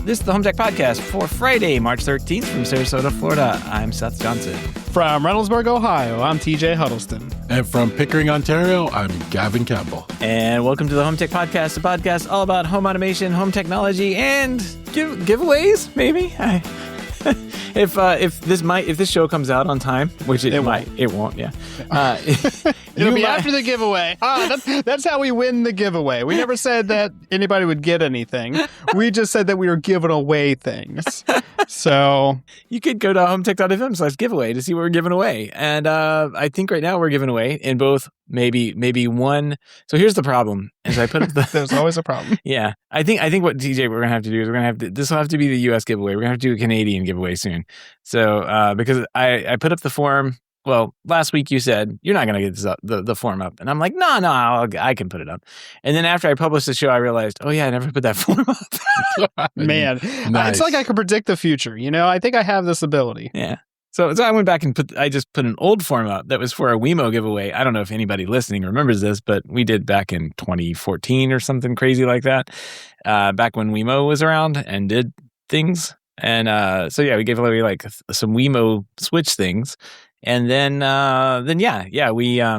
This is the HomeTech Podcast for Friday, March 13th from Sarasota, Florida. I'm Seth Johnson. From Reynoldsburg, Ohio, I'm TJ Huddleston. And from Pickering, Ontario, I'm Gavin Campbell. And welcome to the HomeTech Podcast, a podcast all about home automation, home technology, and giveaways, maybe? If this show comes out on time, which it might, it won't. Yeah, it'll be after the giveaway. That's how we win the giveaway. We never said that anybody would get anything. We just said that we were giving away things. So you could go to HomeTech.fm/giveaway to see what we're giving away. And I think right now we're giving away in both maybe one. So here's the problem: is I put up the there's always a problem. Yeah, I think what TJ we're gonna have to do is this will have to be the U.S. giveaway. We're gonna have to do a Canadian giveaway soon. So because I put up the form. Well, last week you said you're not going to get this up, the form up. And I'm like, no, I can put it up. And then after I published the show, I realized, oh, yeah, I never put that form up. Man, nice. It's like I can predict the future. You know, I think I have this ability. Yeah. So I went back and I just put an old form up that was for a Wemo giveaway. I don't know if anybody listening remembers this, but we did back in 2014 or something crazy like that, back when Wemo was around and did things. And so, yeah, we gave away like some Wemo Switch things. And then we, I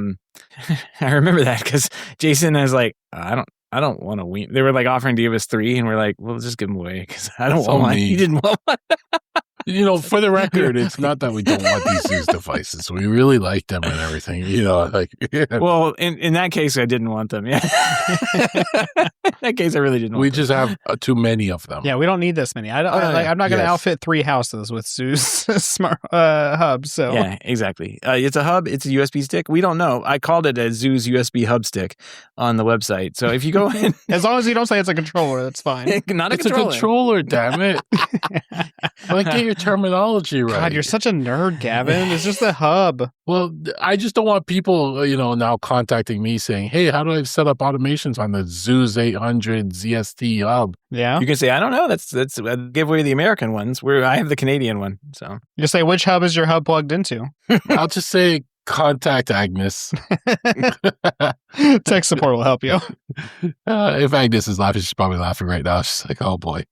remember that because Jason was like, I don't want to win. They were like offering to give us 3 and we're like, well, let's just give them away because I don't want one. He didn't want one. You know, for the record, it's not that we don't want these Zooz devices. We really like them and everything. You know, like. Yeah. Well, in that case, I didn't want them. Yeah. In that case, I really didn't want them. We just have too many of them. Yeah, we don't need this many. I'm not going to outfit 3 houses with Zooz smart hubs. So yeah, exactly. It's a hub. It's a USB stick. We don't know. I called it a Zooz USB hub stick on the website. So if you go in, as long as you don't say it's a controller, that's fine. It's a controller. Damn it! Like, get your terminology right. God, you're such a nerd, Gavin. It's just a hub. Well, I just don't want people, now contacting me saying, "Hey, how do I set up automations on the Zooz 800 ZST hub?" Yeah, you can say, "I don't know. That's give away the American ones. I have the Canadian one." So you say, "Which hub is your hub plugged into?" I'll just say, "Contact Agnes." Tech support will help you. If Agnes is laughing, she's probably laughing right now. She's like, "Oh boy."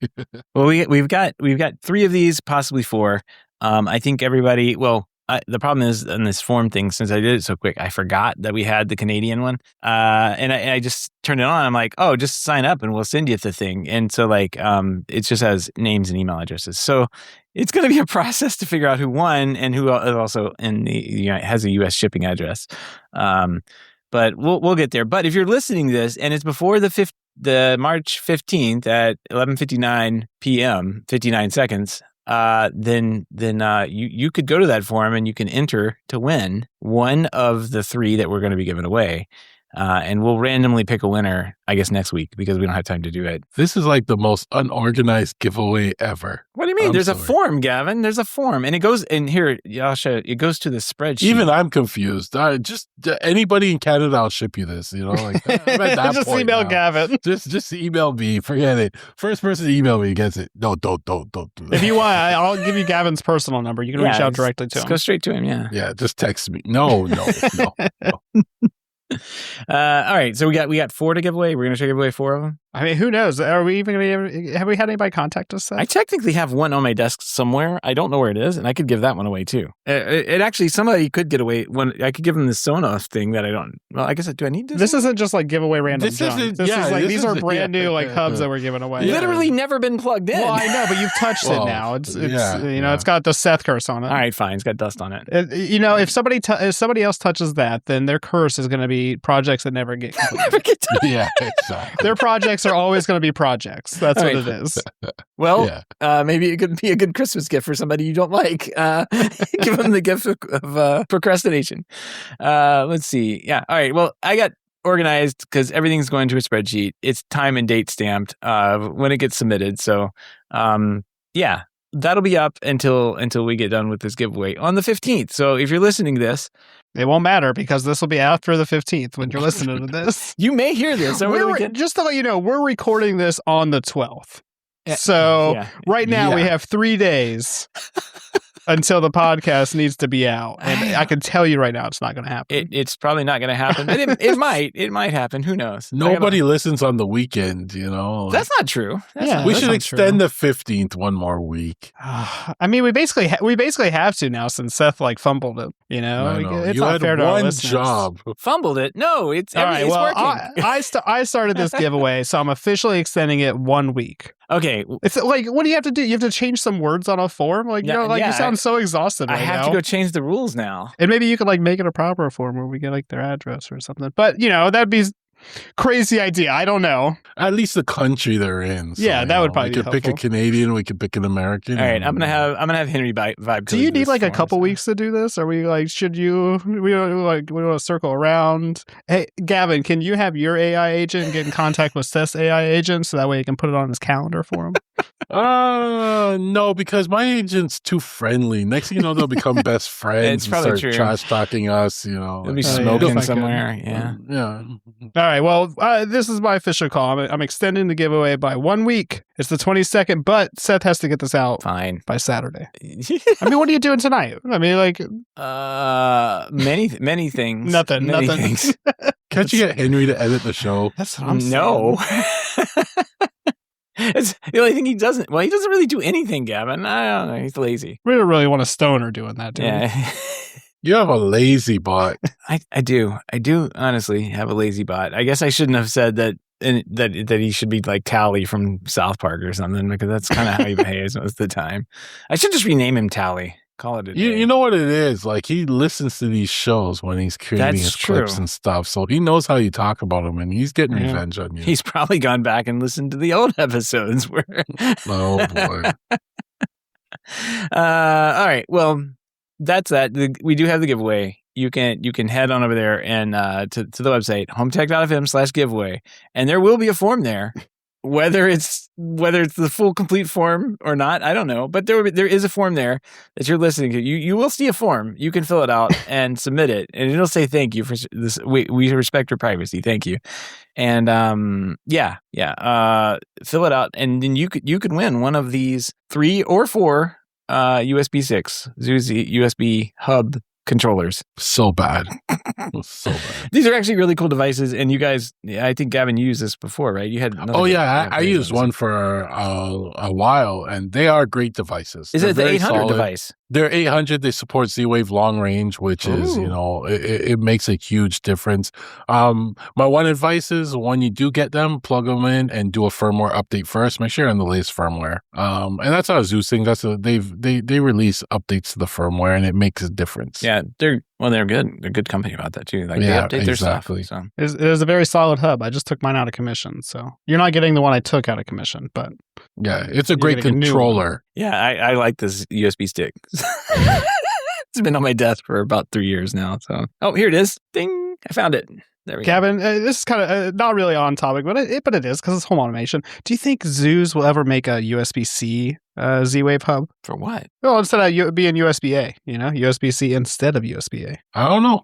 Well, we've got 3 of these, possibly 4. I think everybody. Well, the problem is on this form thing. Since I did it so quick, I forgot that we had the Canadian one. And I just turned it on. I'm like, oh, just sign up and we'll send you the thing. And so it just has names and email addresses. So it's going to be a process to figure out who won and who also has a U.S. shipping address. But we'll get there. But if you're listening to this and it's before the March 15th at 11:59 p.m., 59 seconds, then you could go to that forum and you can enter to win one of the 3 that we're going to be giving away. And we'll randomly pick a winner, I guess, next week because we don't have time to do it. This is like the most unorganized giveaway ever. What do you mean? There's a form, Gavin. There's a form. And it goes in here. I'll show you. It goes to the spreadsheet. Even I'm confused. Just anybody in Canada, I'll ship you this. I'm at that just point email now. Gavin. Just email me. Forget it. First person to email me gets it. No, don't do that. If you want, I'll give you Gavin's personal number. You can reach out directly to him. Go straight to him, yeah. Yeah, just text me. No. All right, so we got 4 to give away. We're going to give away 4 of them. I mean, who knows? Are we even going to have we had anybody contact us? Seth? I technically have one on my desk somewhere. I don't know where it is, and I could give that one away too. It actually, somebody could get away. I could give them the Sonos thing that I don't. Well, I guess do I need this? This isn't just like give away random junk. These are brand new hubs that we're giving away. Literally never been plugged in. Well, I know, but you've touched it now. It's got the Seth curse on it. All right, fine. It's got dust on it. If somebody else touches that, then their curse is going to be projects that never get completed. Never get done. Yeah, exactly. Their projects are always going to be projects. That's what it is. Well, maybe it could be a good Christmas gift for somebody you don't like. Give them the gift of procrastination. Let's see. Yeah. All right. Well, I got organized because everything's going to a spreadsheet. It's time and date stamped when it gets submitted. So, that'll be up until we get done with this giveaway on the 15th. So if you're listening to this, it won't matter because this will be after the 15th when you're listening to this. You may hear this. Just to let you know, we're recording this on the 12th. So right now we have 3 days until the podcast needs to be out. And I can tell you right now, it's not going to happen. It's probably not going to happen. But it might. It might happen. Who knows? Nobody listens on the weekend, That's not true. We should extend the 15th one more week. I mean, we basically have to now since Seth fumbled it. It's you not had fair to our one listeners. job. Fumbled it? No, it's all right. It's Well, working. I started this giveaway, so I'm officially extending it 1 week. Okay. It's like, what do you have to do? You have to change some words on a form? You sound so exhausted right now. I have to go change the rules now. And maybe you could make it a proper form where we get their address or something. But, that'd be crazy idea. I don't know. At least the country they're in. So, yeah, that would probably be helpful. We could pick a Canadian. We could pick an American. All right, I'm gonna have Henry vibe. Do you need a couple weeks to do this? Are we should you? We want to circle around. Hey, Gavin, can you have your AI agent get in contact with Seth's AI agent so that way he can put it on his calendar for him? No, because my agent's too friendly. Next thing you know, they'll become best friends. It's probably and true. Trash talking us. They'll be smoking somewhere. Yeah. Yeah. All right. Well, this is my official call. I'm extending the giveaway by 1 week. It's the 22nd, but Seth has to get this out by Saturday. I mean, what are you doing tonight? I mean, many things. Nothing. Things. Can't you get Henry to edit the show? That's what I'm saying. No. It's the only thing he doesn't. Well, he doesn't really do anything, Gavin. I don't know. He's lazy. We don't really want a stoner doing that, do we? Yeah. You have a lazy bot. I do. I do honestly have a lazy bot. I guess I shouldn't have said that he should be like Tally from South Park or something, because that's kind of how he behaves most of the time. I should just rename him Tally. Call it a day. You know what it is? He listens to these shows when he's creating his clips and stuff, so he knows how you talk about him, and he's getting revenge on you. He's probably gone back and listened to the old episodes where. Oh boy. All right. Well, that's that. We do have the giveaway. You can head on over there and to the website HomeTech.fm/giveaway, and there will be a form there. Whether it's the full complete form or not, I don't know. But there is a form there that you're listening to. You will see a form. You can fill it out and submit it, and it'll say thank you for this. We respect your privacy. Thank you. And fill it out, and then you could win one of these 3 or 4 USB 6 Zooz USB hub controllers. So bad. So bad. These are actually really cool devices, and you guys, I think Gavin, you used this before, right? You had. I used one for a while, and they are great devices. Is it the 800 device? They're 800. They support Z-Wave long range, which is, it makes a huge difference. My one advice is when you do get them, plug them in and do a firmware update first. Make sure you're on the latest firmware. And that's not a Zooz thing. They release updates to the firmware, and it makes a difference. Yeah, they're good. They're a good company about that too. They update their stuff. So. It is a very solid hub. I just took mine out of commission, so you're not getting the one I took out of commission, but yeah, it's a great controller. Yeah, I like this USB stick. It's been on my desk for about 3 years now. So, here it is. Ding! I found it. There we go. Gavin, this is kind of not really on topic, but it is because it's home automation. Do you think Zooz will ever make a USB-C Z-Wave hub? For what? Well, instead of being USB-A, USB-C instead of USB-A. I don't know.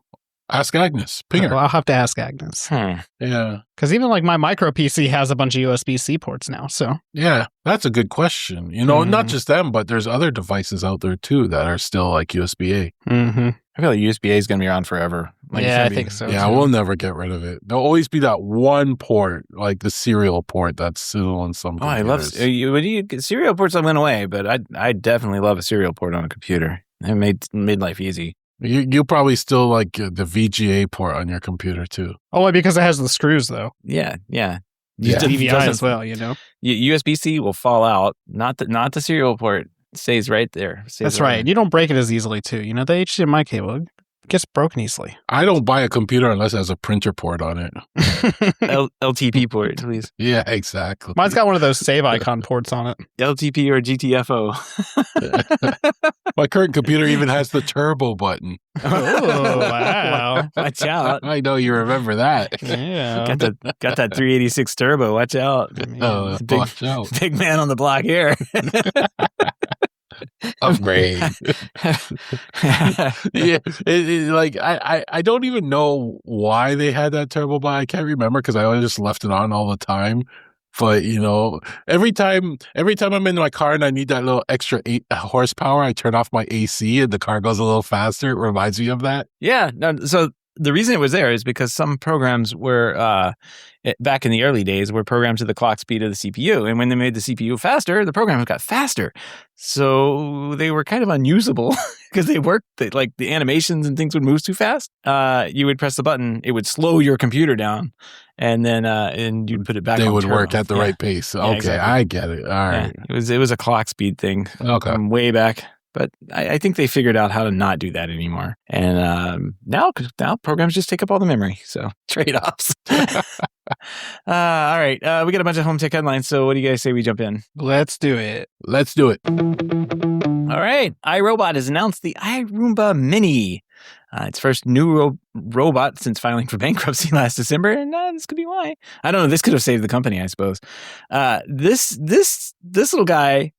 Ask Agnes. Ping her. Well, I'll have to ask Agnes. Yeah. Because even my micro PC has a bunch of USB-C ports now. So yeah, that's a good question. Not just them, but there's other devices out there too that are still like USB-A. Mm-hmm. I feel like USB-A is going to be around forever. I think so. Yeah, we'll never get rid of it. There'll always be that one port, like the serial port, that's still on some computers. I love serial ports. Went away, but I definitely love a serial port on a computer. It made life easy. You probably still like the VGA port on your computer too. Only because it has the screws, though. Yeah. DVI as well, USB-C will fall out. Not the serial port stays right there. That's right. You don't break it as easily too. The HDMI cable gets broken easily. I don't buy a computer unless it has a printer port on it. LTP port, please. Yeah, exactly. Mine's got one of those save icon ports on it. LTP or GTFO. My current computer even has the turbo button. Oh, wow. Watch out. I know you remember that. Yeah. Got that 386 turbo. Watch out. Watch out. Big man on the block here. Upgrade. Yeah, I don't even know why they had that turbo, but I can't remember because I just left it on all the time. But every time I'm in my car and I need that little extra 8 horsepower, I turn off my AC and the car goes a little faster. It reminds me of that. Yeah. No, so the reason it was there is because some programs were back in the early days were programmed to the clock speed of the CPU, and when they made the CPU faster, the programs got faster. So they were kind of unusable because they worked. Like the animations and things would move too fast. You would press the button, it would slow your computer down, and then and you'd put it back. They on would turbo. work at the right pace. Okay, exactly. I get it. All right. Yeah, it was a clock speed thing. Okay. From way back. But I think they figured out how to not do that anymore. And now programs just take up all the memory. So trade-offs. All right. We got a bunch of home tech headlines. So what do you guys say we jump in? Let's do it. Let's do it. All right. iRobot has announced the iRoomba Mini. Its first new robot since filing for bankruptcy last December. And this could be why. I don't know. This could have saved the company, I suppose. This little guy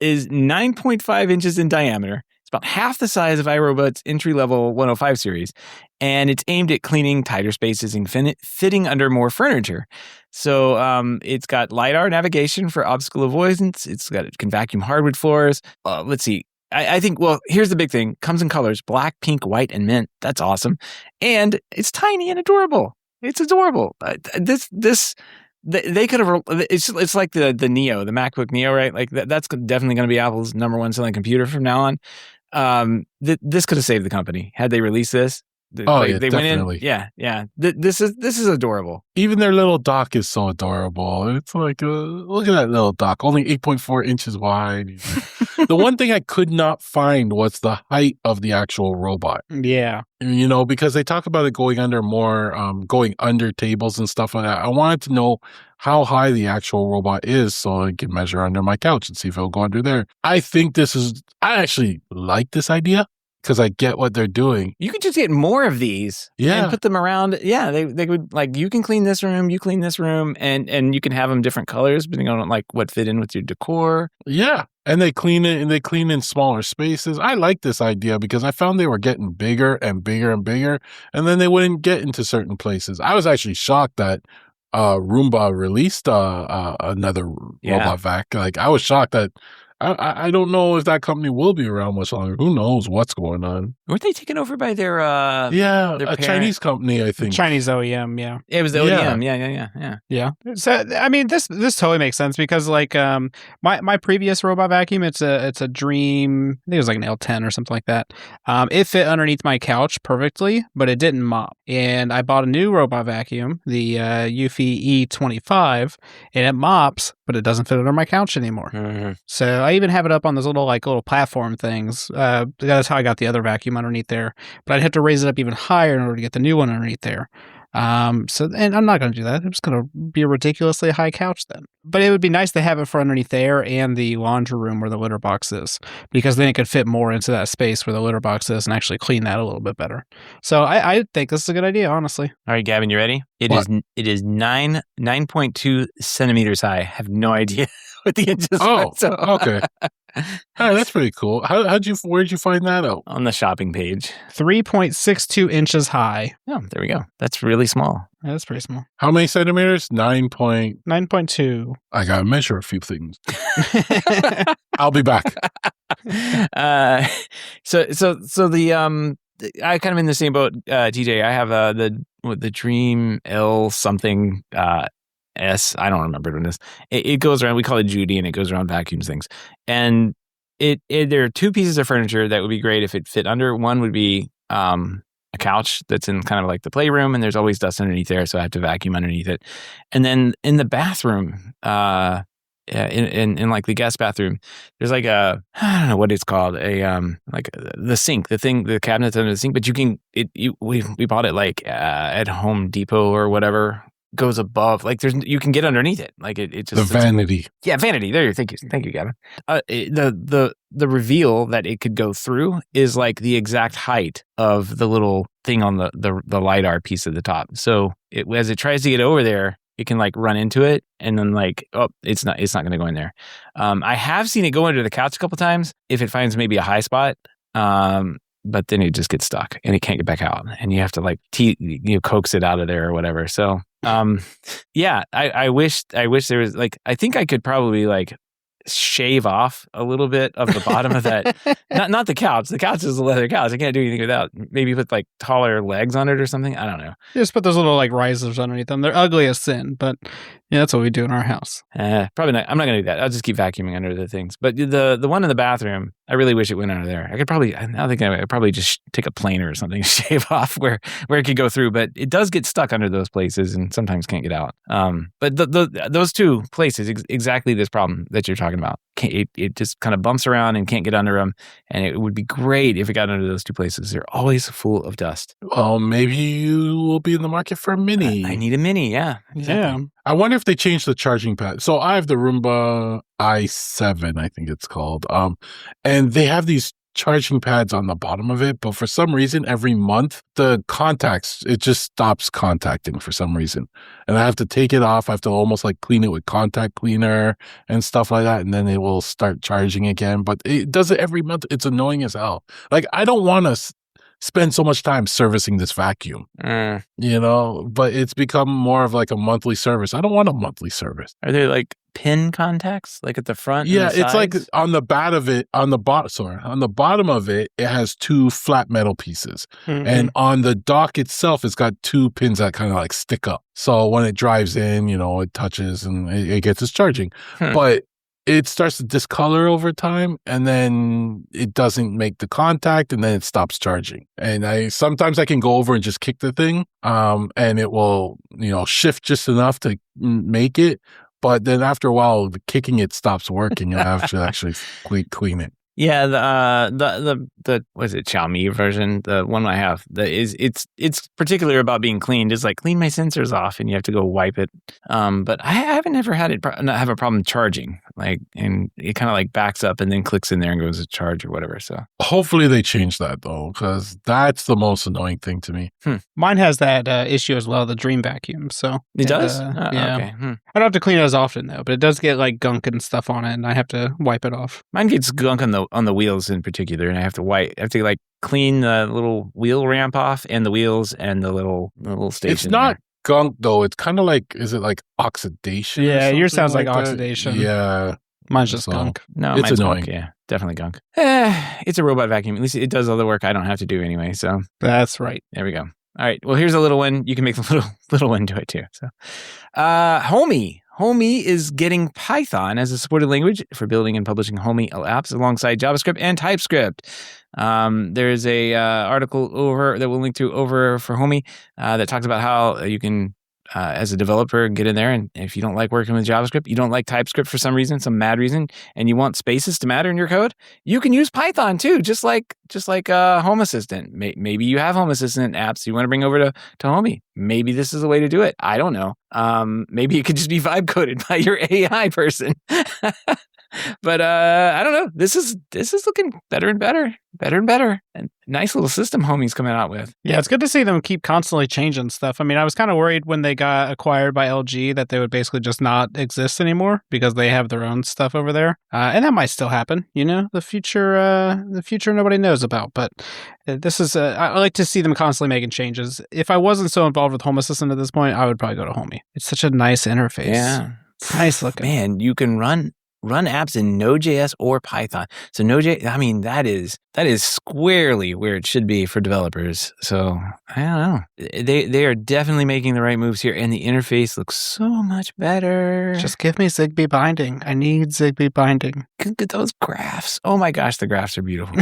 is 9.5 inches in diameter. It's about half the size of iRobot's entry-level 105 series, and it's aimed at cleaning tighter spaces and fitting under more furniture. So it's got LiDAR navigation for obstacle avoidance. It can vacuum hardwood floors. Let's see. I think, well, here's the big thing. Comes in colors, black, pink, white, and mint. That's awesome. And it's tiny and adorable. It's adorable. They could have. It's like the Neo, the MacBook Neo, right? Like that's definitely going to be Apple's #1 selling computer from now on. This could have saved the company had they released this. They definitely. went in. Yeah. This is adorable. Even their little dock is so adorable. It's like, look at that little dock, only 8.4 inches wide. The one thing I could not find was the height of the actual robot. Yeah. Because they talk about it going under tables and stuff like that. I wanted to know how high the actual robot is so I can measure under my couch and see if it'll go under there. I actually like this idea. Because I get what they're doing. You could just get more of these and put them around. Yeah, they would, like, you can clean this room, you clean this room, and you can have them different colors depending on like what fit in with your decor. Yeah, and they clean it, and they clean in smaller spaces. I like this idea because I found they were getting bigger and bigger and bigger, and then they wouldn't get into certain places. I was actually shocked that Roomba released another robot vac. Like, I was shocked that I don't know if that company will be around much longer. Who knows what's going on? Weren't they taken over by their a Chinese company, I think. Chinese OEM, yeah. It was the OEM, yeah. So I mean, this totally makes sense because like my previous robot vacuum, it's a Dream. I think it was like an L10 or something like that. It fit underneath my couch perfectly, but it didn't mop. And I bought a new robot vacuum, the Eufy E25, and it mops, but it doesn't fit under my couch anymore. Mm-hmm. So I even have it up on those little platform things. That's how I got the other vacuum underneath there. But I'd have to raise it up even higher in order to get the new one underneath there. And I'm not going to do that. It's going to be a ridiculously high couch then. But it would be nice to have it for underneath there and the laundry room where the litter box is, because then it could fit more into that space where the litter box is and actually clean that a little bit better. So I think this is a good idea, honestly. All right, Gavin, you ready? It is 9.2 centimeters high. I have no idea what the inches are. Oh, so. Okay. All right, that's pretty cool. Where'd you find that out? On the shopping page. 3.62 inches high. Oh, there we go. That's really small. Yeah, that's pretty small. How many centimeters? 9.2. I gotta measure a few things. I'll be back. So the I kind of in the same boat, TJ. I have the Dream L something S. I don't remember what it is. It goes around. We call it Judy, and it goes around vacuums things. And there are two pieces of furniture that would be great if it fit under. One would be a couch that's in kind of like the playroom, and there's always dust underneath there, so I have to vacuum underneath it. And then in the bathroom, in like the guest bathroom, there's like I don't know what it's called, like the sink, the cabinets under the sink, but we bought it like at Home Depot or whatever. Goes above, like you can get underneath it, like it just the vanity. Vanity. There, thank you, Gavin. The reveal that it could go through is like the exact height of the little thing on the LiDAR piece at the top. So as it tries to get over there, it can like run into it, and then like, it's not going to go in there. I have seen it go under the couch a couple times if it finds maybe a high spot. But then it just gets stuck and it can't get back out, and you have to like coax it out of there or whatever. So Yeah, I wish there was like, I think I could probably like shave off a little bit of the bottom of that. Not the couch. The couch is a leather couch. I can't do anything without. Maybe put like taller legs on it or something. I don't know. You just put those little like risers underneath them. They're ugly as sin, but yeah, that's what we do in our house. Probably not. I'm not gonna do that. I'll just keep vacuuming under the things. But the one in the bathroom, I really wish it went under there. I could probably. I think I could probably just take a planer or something, shave off where it could go through. But it does get stuck under those places and sometimes can't get out. But those two places, exactly this problem that you're talking about. It just kind of bumps around and can't get under them. And it would be great if it got under those two places. They're always full of dust. Well, maybe you will be in the market for a Mini. I need a Mini, yeah. Exactly. Yeah. I wonder if they changed the charging pad. So I have the Roomba i7, I think it's called. And they have these charging pads on the bottom of it, but for some reason, every month, the contacts, it just stops contacting for some reason. And I have to take it off. I have to almost like clean it with contact cleaner and stuff like that. And then it will start charging again. But it does it every month. It's annoying as hell. Like, I don't want to spend so much time servicing this vacuum, but it's become more of like a monthly service. I don't want a monthly service. Are there like pin contacts like at the front? Yeah, and the it's like sides? on the back of it, on the bottom of it, it has two flat metal pieces. Mhm. And on the dock itself, it's got two pins that kind of like stick up. So when it drives in, it touches and it gets its charging. But it starts to discolor over time, and then it doesn't make the contact, and then it stops charging. And sometimes I can go over and just kick the thing, and it will, shift just enough to make it. But then after a while, the kicking it stops working, and I have to actually clean it. Yeah, the was it Xiaomi version, the one I have, it's particular about being cleaned. It's like clean my sensors off, and you have to go wipe it. But I haven't ever had it not have a problem charging. Like, and it kind of like backs up and then clicks in there and goes to charge or whatever. So hopefully they change that though, because that's the most annoying thing to me. Mine has that issue as well, the Dream Vacuum. So it does. Yeah. Okay. I don't have to clean it as often though, but it does get like gunk and stuff on it, and I have to wipe it off. Mine gets gunk on the wheels in particular, and I have to like clean the little wheel ramp off and the wheels and the little station. It's not there. gunk though. It's kind of like, is it like oxidation? Yeah, or yours something sounds like that? oxidation. Yeah. Mine's just So, gunk. No, it's mine's annoying. gunk. Yeah, definitely gunk. It's a robot vacuum. At least it does all the work I don't have to do anyway. So That's right. there we go. All right. Well, here's a little one. You can make the little one do it too. So, Homey. Homey is getting Python as a supported language for building and publishing Homey apps alongside JavaScript and TypeScript. There's a article over that we'll link to over for Homey that talks about how you can, as a developer, get in there, and if you don't like working with JavaScript, you don't like TypeScript for some reason, some mad reason, and you want spaces to matter in your code, you can use Python too, just like Home Assistant. Maybe you have Home Assistant apps you want to bring over to Homey. Maybe this is a way to do it. I don't know. Maybe it could just be vibe coded by your AI person. But I don't know. This is looking better and better. And nice little system Homey's coming out with. Yeah, it's good to see them keep constantly changing stuff. I mean, I was kind of worried when they got acquired by LG that they would basically just not exist anymore because they have their own stuff over there. And that might still happen, the future nobody knows about. But this is, I like to see them constantly making changes. If I wasn't so involved with Home Assistant at this point, I would probably go to Homey. It's such a nice interface. Yeah. It's nice looking. Man, you can run apps in Node.js or Python. So Node.js, I mean, that is squarely where it should be for developers. So I don't know. They are definitely making the right moves here, and the interface looks so much better. Just give me Zigbee binding. I need Zigbee binding. Look at those graphs. Oh my gosh, the graphs are beautiful.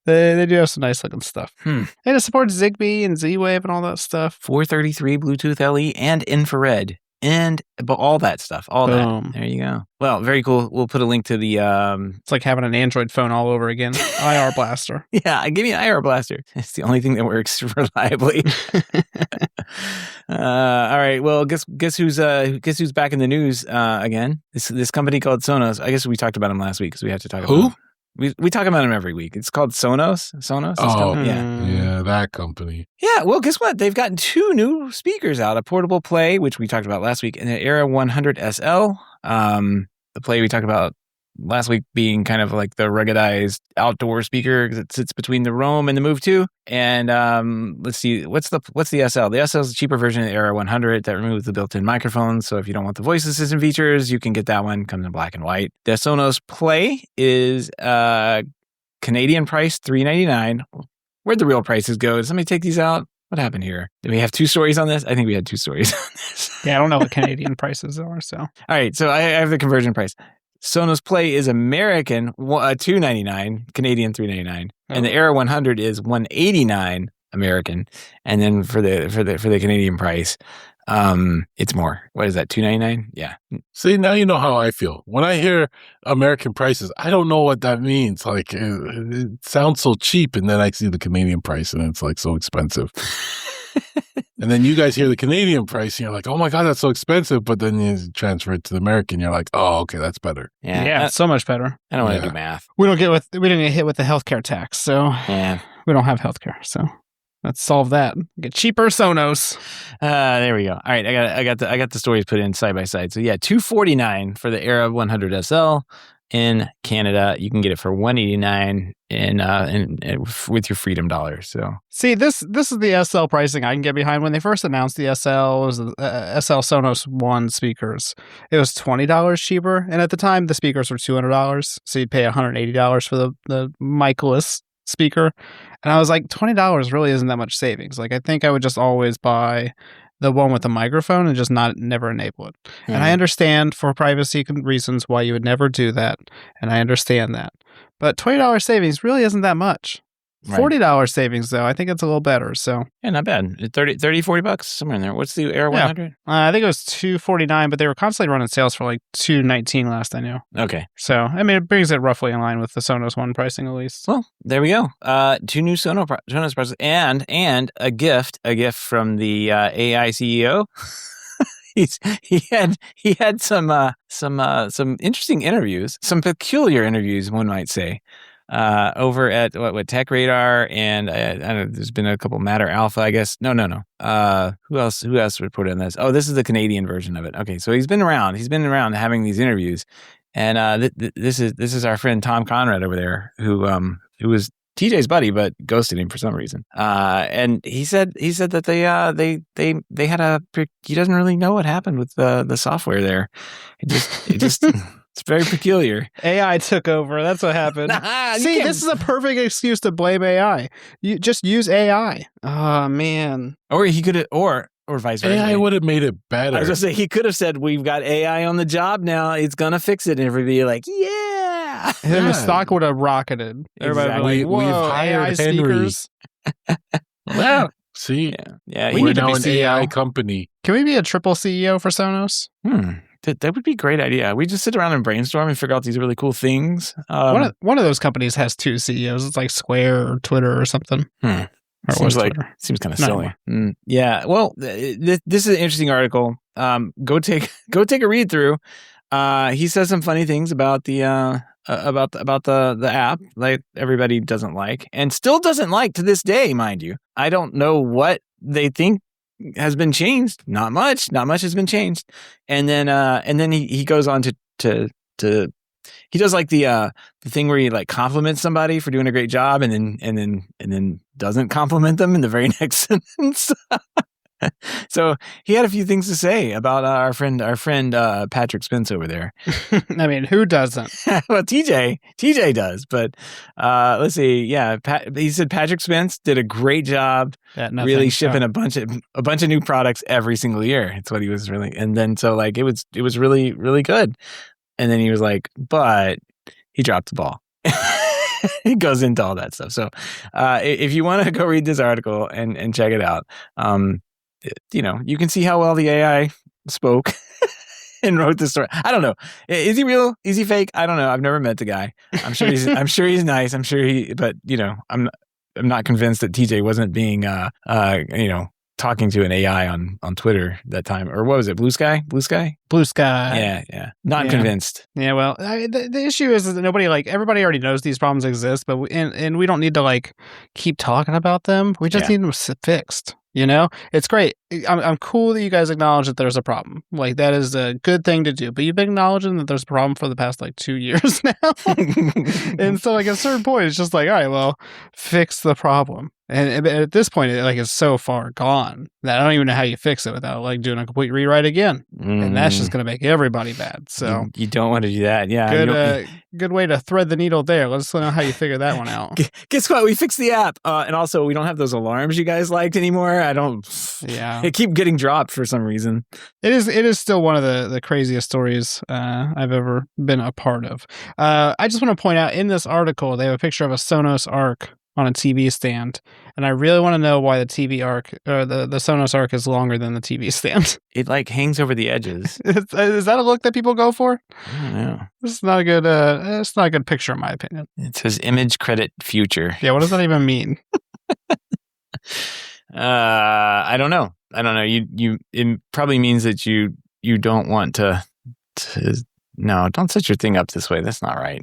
They do have some nice looking stuff. Hmm. And it supports Zigbee and Z-Wave and all that stuff. 433 Bluetooth LE and infrared. But all that stuff, all Boom. that. There you go. Well, very cool. We'll put a link to the. It's like having an Android phone all over again. IR Blaster. Yeah, give me an IR Blaster. It's the only thing that works reliably. All right. Well, guess who's back in the news again? This company called Sonos. I guess we talked about them last week, so we have to talk about Who? them. We talk about them every week. It's called Sonos. Sonos. Oh, Yeah. Yeah, that company. Yeah, well, guess what? They've gotten 2 new speakers out, a portable Play, which we talked about last week, and an Era 100 SL. The Play we talked about last week being kind of like the ruggedized outdoor speaker that sits between the Roam and the Move 2. And let's see, what's the SL? The SL is a cheaper version of the Era 100 that removes the built-in microphone. So if you don't want the voice assistant features, you can get that one. Comes in black and white. The Sonos Play is Canadian price $399. Where'd the real prices go? Did somebody take these out? What happened here? Did we have 2 stories on this? I think we had 2 stories on this. Yeah, I don't know what Canadian prices are. So, all right. So I have the conversion price. Sonos Play is American $299, Canadian $399, and the Era 100 is $189 American. And then for the Canadian price, it's more. What is that? $299? Yeah. See, now you know how I feel. When I hear American prices, I don't know what that means. Like it sounds so cheap, and then I see the Canadian price, and it's like so expensive. And then you guys hear the Canadian price, and you're like, "Oh my god, that's so expensive!" But then you transfer it to the American, you're like, "Oh, okay, that's better." Yeah, so much better. I don't want to do math. We didn't get hit with the healthcare tax, so we don't have healthcare. So let's solve that. Get cheaper Sonos. There we go. All right, I got the stories put in side by side. So yeah, $249 for the Era 100 SL in Canada. You can get it for $189 with your Freedom dollars. So see, this is the SL pricing I can get behind. When they first announced the SL, it was the SL Sonos One speakers. It was $20 cheaper, and at the time the speakers were $200. So you'd pay $180 for the micless speaker, and I was like, $20 really isn't that much savings. Like, I think I would just always buy the one with the microphone and just never enable it. Mm. And I understand for privacy reasons why you would never do that, and I understand that. But $20 savings really isn't that much. Right. $40 savings, though, I think it's a little better. So yeah, not bad. $30-$40 somewhere in there. What's the Era 100? I think it was $249, but they were constantly running sales for like $219 last I knew. Okay. So I mean, it brings it roughly in line with the Sonos One pricing at least. Well, there we go. 2 new Sonos prices and a gift from the AI CEO. He had some interesting interviews, some peculiar interviews, one might say. Over at what Tech Radar, and I don't know, there's been a couple Matter Alpha, I guess. No. Who else reported on this? Oh, this is the Canadian version of it. Okay, so he's been around having these interviews, and this is our friend Tom Conrad over there, who was TJ's buddy, but ghosted him for some reason. And he said that they had he doesn't really know what happened with the software there. It just. It's very peculiar. AI took over. That's what happened. See, this is a perfect excuse to blame AI. You just use AI. Oh, man. Or he could have, or vice versa. AI would have made it better. I was going to say, he could have said, we've got AI on the job now. It's going to fix it. And everybody like, yeah. And then the stock would have rocketed. Everybody would be like, whoa, we've hired AI Henry. speakers. Wow. See? Yeah. We're now an AI company. Can we be a triple CEO for Sonos? That would be a great idea. We just sit around and brainstorm and figure out these really cool things. One of those companies has 2 CEOs. It's like Square or Twitter or something. Or seems kind of silly. Yeah. Well, this is an interesting article. Go take a read through. He says some funny things about the app, like everybody doesn't like, and still doesn't like to this day, mind you. I don't know what they think has been changed. Not much has been changed. And then he goes on to he does like the thing where he like compliments somebody for doing a great job and then doesn't compliment them in the very next sentence. So he had a few things to say about our friend Patrick Spence over there. I mean, who doesn't? Well, TJ does, but let's see. Yeah, he said Patrick Spence did a great job, really shipping a bunch of new products every single year. It's what he was really, and then so like it was really really good, and then he was like, but he dropped the ball. He goes into all that stuff. So if you want to go read this article and check it out. You can see how well the AI spoke and wrote the story. I don't know. Is he real? Is he fake? I don't know. I've never met the guy. I'm sure he's nice. I'm sure but I'm not convinced that TJ wasn't being talking to an AI on Twitter that time, or what was it? Blue Sky. Yeah. Not convinced. Yeah. Well, the issue is that everybody already knows these problems exist, but we don't need to keep talking about them. We just need them fixed. You know, it's great. I'm cool that you guys acknowledge that there's a problem. Like, that is a good thing to do. But you've been acknowledging that there's a problem for the past like 2 years now. And so, like, at a certain point, it's just like, all right, well, fix the problem. And at this point, it like is so far gone that I don't even know how you fix it without like doing a complete rewrite again. And that's just going to make everybody bad. So you don't want to do that. Yeah. Good way to thread the needle there. Let's know how you figure that one out. Guess what? We fixed the app. And also, we don't have those alarms you guys liked anymore. I don't. Yeah. They keep getting dropped for some reason. It is still one of the craziest stories I've ever been a part of. I just want to point out in this article, they have a picture of a Sonos Arc on a TV stand. And I really want to know why the TV Arc or the Sonos Arc is longer than the TV stand. It like hangs over the edges. Is that a look that people go for? I don't know. This is not a good. It's not a good picture, in my opinion. It says image credit future. Yeah, what does that even mean? I don't know. It probably means that you don't want to. No, don't set your thing up this way. That's not right.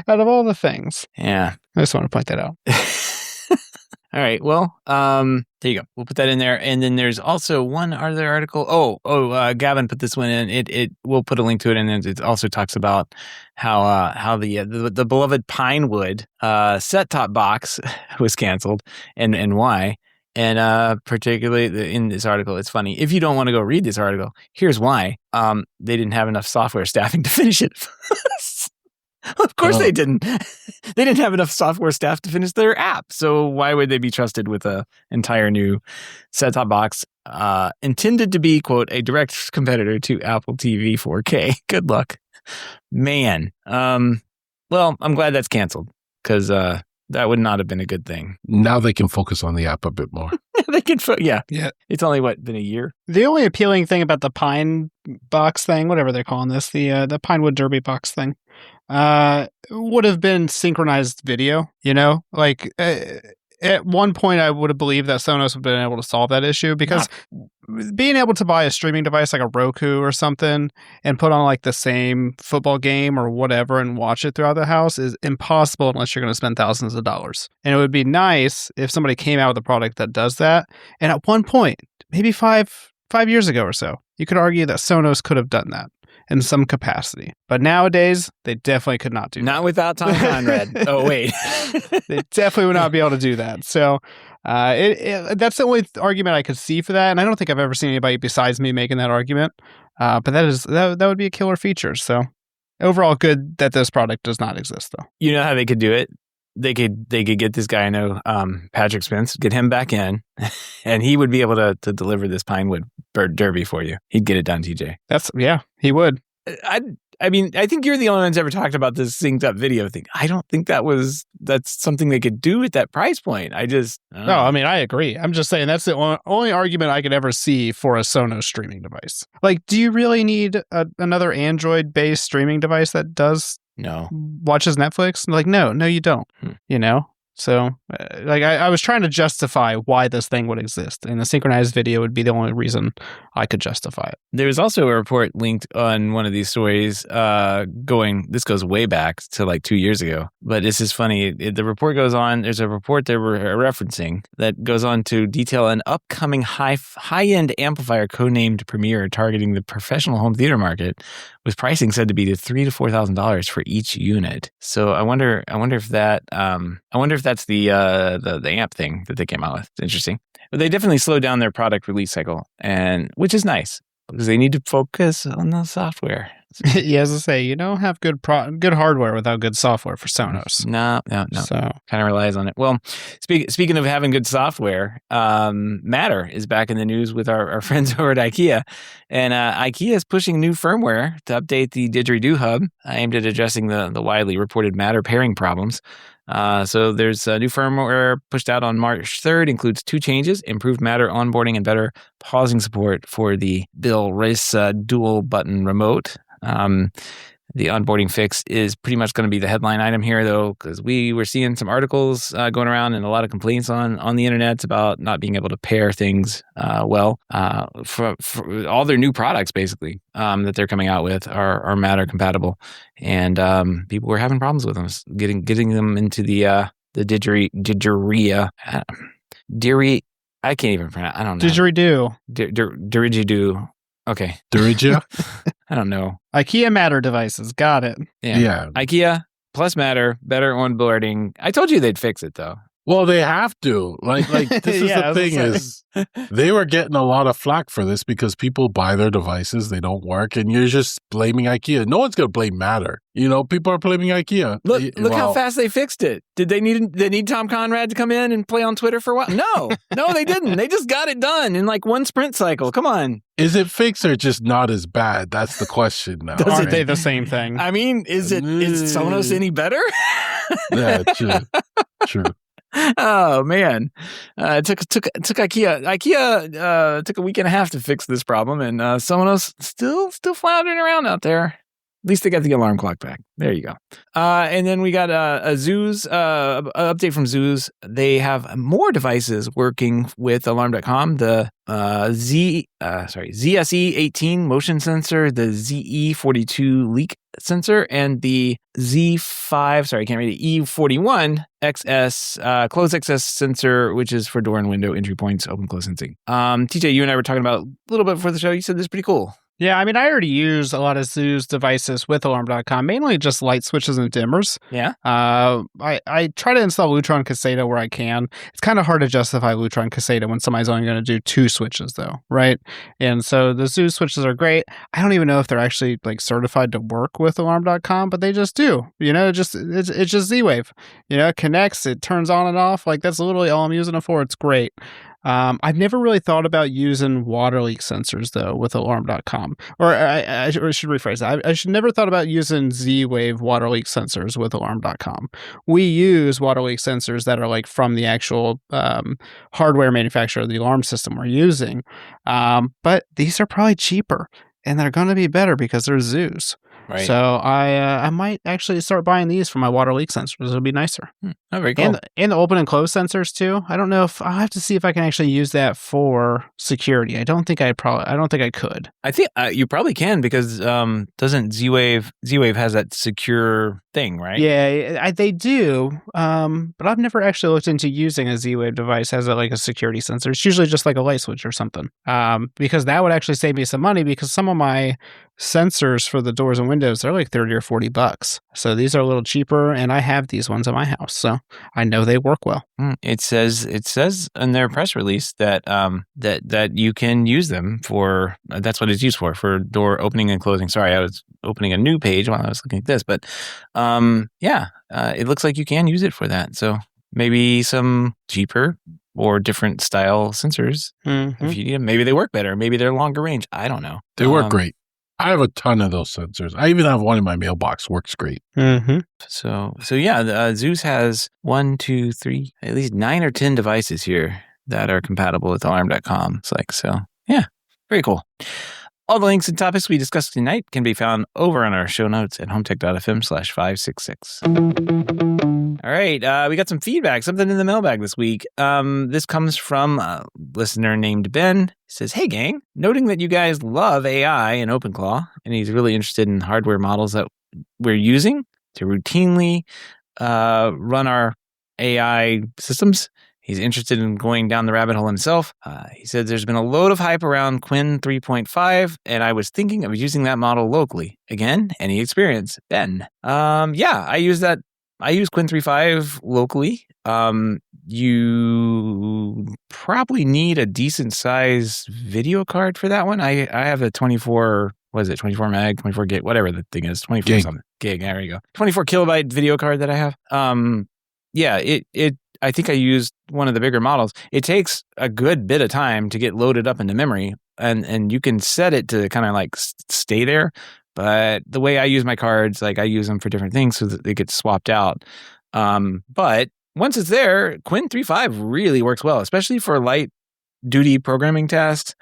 Out of all the things. Yeah. I just want to point that out. All right. Well, there you go. We'll put that in there. And then there's also one other article. Gavin put this one in. We'll put a link to it. And then it also talks about how the beloved Pinewood set-top box was canceled and why. And particularly in this article, it's funny. If you don't want to go read this article, here's why. They didn't have enough software staffing to finish it. Of course they didn't. They didn't have enough software staff to finish their app. So why would they be trusted with an entire new set-top box intended to be, quote, a direct competitor to Apple TV 4K? Good luck. Man. Well, I'm glad that's canceled because that would not have been a good thing. Now they can focus on the app a bit more. They can, Yeah. It's only been a year. The only appealing thing about the Pine box thing, whatever they're calling this, the Pinewood Derby box thing, would have been synchronized video. You know, like at one point, I would have believed that Sonos would have been able to solve that issue because being able to buy a streaming device like a Roku or something and put on like the same football game or whatever and watch it throughout the house is impossible unless you're going to spend thousands of dollars. And it would be nice if somebody came out with a product that does that. And at one point, maybe five years ago or so, you could argue that Sonos could have done that in some capacity. But nowadays, they definitely could not do that. Not without Tom Conrad. Oh, wait. They definitely would not be able to do that. So that's the only argument I could see for that. And I don't think I've ever seen anybody besides me making that argument. But that would be a killer feature. So overall, good that this product does not exist, though. You know how they could do it? They could get this guy I know, Patrick Spence, get him back in, and he would be able to deliver this Pinewood Derby for you. He'd get it done, TJ. He would. I mean, I think you're the only ones ever talked about this synced up video thing. I don't think that's something they could do at that price point. I mean, I agree. I'm just saying that's the only argument I could ever see for a Sonos streaming device. Like, do you really need another Android-based streaming device that does watches Netflix? Like, no, you don't. You know? So, I was trying to justify why this thing would exist, and the synchronized video would be the only reason I could justify it. There was also a report linked on one of these stories this goes way back to like 2 years ago, but this is funny. The report goes on, there's a report they were referencing that goes on to detail an upcoming high-end amplifier codenamed Premier targeting the professional home theater market with pricing said to be $3,000 to $4,000 for each unit. So I wonder if that's the amp thing that they came out with. It's interesting. But they definitely slowed down their product release cycle, and which is nice because they need to focus on the software. Yeah, as I say, you don't have good hardware without good software for Sonos. No. So kind of relies on it. Well, speaking of having good software, Matter is back in the news with our friends over at IKEA, and IKEA is pushing new firmware to update the Didgeridoo hub aimed at addressing the widely reported Matter pairing problems. So there's a new firmware pushed out on March 3rd, includes 2 changes, improved Matter onboarding and better pausing support for the Bill Race dual button remote. The onboarding fix is pretty much going to be the headline item here, though, because we were seeing some articles going around and a lot of complaints on the internet about not being able to pair things well. For all their new products, basically, that they're coming out with are Matter compatible, and people were having problems with them getting them into the Dirigera. I can't even pronounce. I don't know. Didgeridoo. Dirigera. Okay. Dirigera? I don't know. IKEA Matter devices. Got it. Yeah. IKEA plus Matter, better onboarding. I told you they'd fix it though. Well, they have to. Like this is the thing is they were getting a lot of flack for this because people buy their devices, they don't work, and you're just blaming IKEA. No one's going to blame Matter. People are blaming IKEA. Look how fast they fixed it. Did they need Tom Conrad to come in and play on Twitter for a while? No, they didn't. They just got it done in like one sprint cycle. Come on. Is it fixed or just not as bad? That's the question now. Aren't they the same thing? I mean, is Sonos any better? Yeah, true. Oh man, it took IKEA took a week and a half to fix this problem, and Sonos still floundering around out there. At least they got the alarm clock back. There you go. And then we got a Zooz update from Zooz. They have more devices working with Alarm.com. The ZSE18 motion sensor, the ZE42 leak sensor, and the E41 XS close access sensor, which is for door and window entry points, open close sensing. TJ, you and I were talking about a little bit before the show. You said this is pretty cool. Yeah, I mean, I already use a lot of Zooz devices with Alarm.com, mainly just light switches and dimmers. Yeah. I try to install Lutron Caseta where I can. It's kind of hard to justify Lutron Caseta when somebody's only going to do 2 switches, though, right? And so the Zooz switches are great. I don't even know if they're actually like certified to work with Alarm.com, but they just do. It's just Z-Wave. It connects, it turns on and off. Like that's literally all I'm using it for. It's great. I've never really thought about using water leak sensors, though, with Alarm.com. Or I should rephrase that. I should never thought about using Z-Wave water leak sensors with Alarm.com. We use water leak sensors that are like from the actual hardware manufacturer of the alarm system we're using. But these are probably cheaper, and they're going to be better because they're Zooz. Right. So I might actually start buying these for my water leak sensors. It'll be nicer. Oh, very cool. And the open and close sensors too. I don't know if I'll have to see if I can actually use that for security. I don't think I could. I think you probably can because doesn't Z-Wave has that secure thing, right? Yeah, they do. But I've never actually looked into using a Z-Wave device as a security sensor. It's usually just like a light switch or something. Because that would actually save me some money because some of my sensors for the doors and windows, they're like $30 or $40. So these are a little cheaper, and I have these ones in my house, so I know they work well. It says in their press release that that you can use them for. That's what it's used for door opening and closing. Sorry, I was opening a new page while I was looking at this, but it looks like you can use it for that. So maybe some cheaper or different style sensors if you need them. Maybe they work better. Maybe they're longer range. I don't know. They work great. I have a ton of those sensors. I even have one in my mailbox. Works great. Mm-hmm. So yeah, Zooz has 1, 2, 3, at least 9 or 10 devices here that are compatible with Alarm.com. It's like, so yeah, very cool. All the links and topics we discussed tonight can be found over on our show notes at HomeTech.fm/566. All right, we got some feedback, something in the mailbag this week. This comes from a listener named Ben. He says, "Hey gang, noting that you guys love AI and OpenClaw, and he's really interested in hardware models that we're using to routinely run our AI systems. He's interested in going down the rabbit hole himself. He said there's been a load of hype around Quinn 3.5, and I was thinking of using that model locally. Again, any experience? Ben. I use that. I use Quinn 3.5 locally. You probably need a decent size video card for that one. I have a 24 meg, 24 gig, whatever the thing is, 24 something gig. There you go. 24 kilobyte video card that I have. I think I used one of the bigger models. It takes a good bit of time to get loaded up into memory, and you can set it to kind of like stay there. But the way I use my cards, like I use them for different things so that they get swapped out. But once it's there, Quinn 3.5 really works well, especially for light duty programming tasks.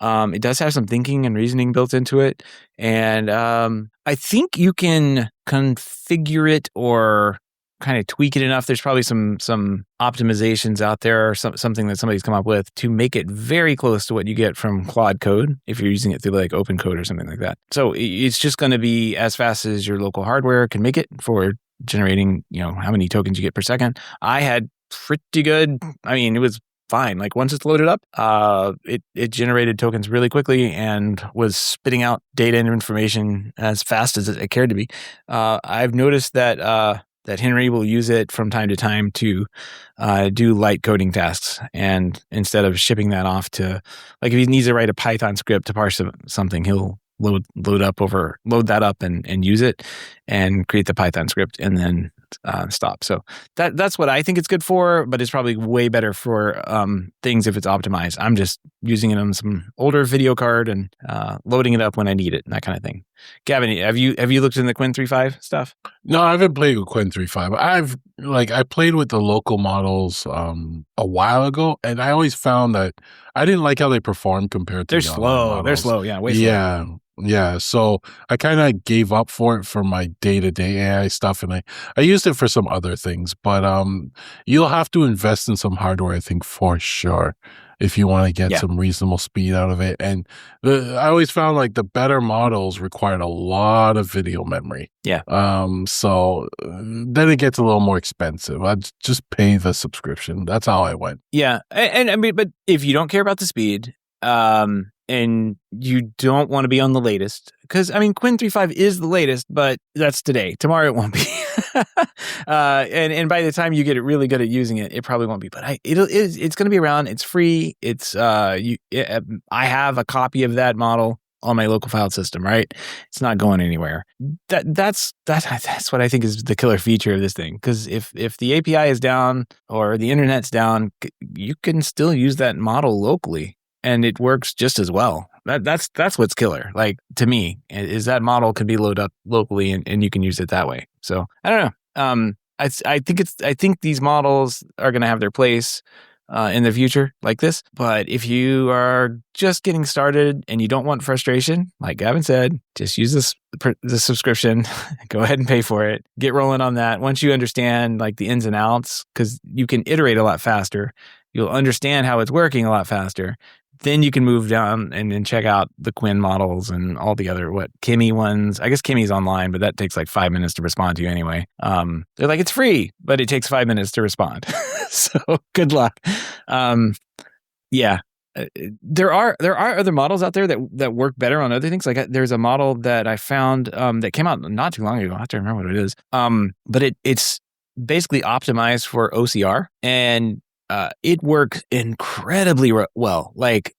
It does have some thinking and reasoning built into it. And I think you can configure it or kind of tweak it enough. There's probably some optimizations out there or something that somebody's come up with to make it very close to what you get from Claude Code if you're using it through like Open Code or something like that. So it's just going to be as fast as your local hardware can make it for generating, how many tokens you get per second. I had pretty good. I mean, it was fine. Like once it's loaded up, it generated tokens really quickly and was spitting out data and information as fast as it cared to be. I've noticed that Henry will use it from time to time to do light coding tasks. And instead of shipping that off to, like if he needs to write a Python script to parse something, he'll load that up and use it and create the Python script and then stop. So that's what I think it's good for, but it's probably way better for things if it's optimized. I'm just using it on some older video card and loading it up when I need it and that kind of thing. Gavin, have you looked in the Quinn 3.5 stuff? No, I haven't played with Quinn 3.5. I played with the local models a while ago, and I always found that I didn't like how they perform compared to They're slow. They're slow. Yeah, way slow. Yeah. So I kind of gave up for it for my day-to-day AI stuff, and I used it for some other things. But you'll have to invest in some hardware, I think, for sure, if you want to get some reasonable speed out of it. And I always found like the better models required a lot of video memory. Yeah. So then it gets a little more expensive. I'd just pay the subscription. That's how I went. Yeah. And I mean, but if you don't care about the speed, and you don't want to be on the latest, because I mean, Quinn 3.5 is the latest, but that's today. Tomorrow it won't be. And by the time you get it really good at using it, it probably won't be. But it's going to be around. It's free. It's I have a copy of that model on my local file system. Right, it's not going anywhere. That's what I think is the killer feature of this thing. Because if the API is down or the internet's down, you can still use that model locally. And it works just as well. That's what's killer. Like to me, is that model can be loaded up locally and you can use it that way. So I don't know. I think these models are going to have their place in the future like this. But if you are just getting started and you don't want frustration, like Gavin said, just use the subscription. Go ahead and pay for it. Get rolling on that. Once you understand like the ins and outs, because you can iterate a lot faster. You'll understand how it's working a lot faster. Then you can move down and check out the Quinn models and all the other, Kimmy ones. I guess Kimmy's online, but that takes like 5 minutes to respond to you anyway. They're like, it's free, but it takes 5 minutes to respond. So good luck. There are other models out there that work better on other things. Like there's a model that I found that came out not too long ago. I have to remember what it is. But it's basically optimized for OCR, and it works incredibly well, like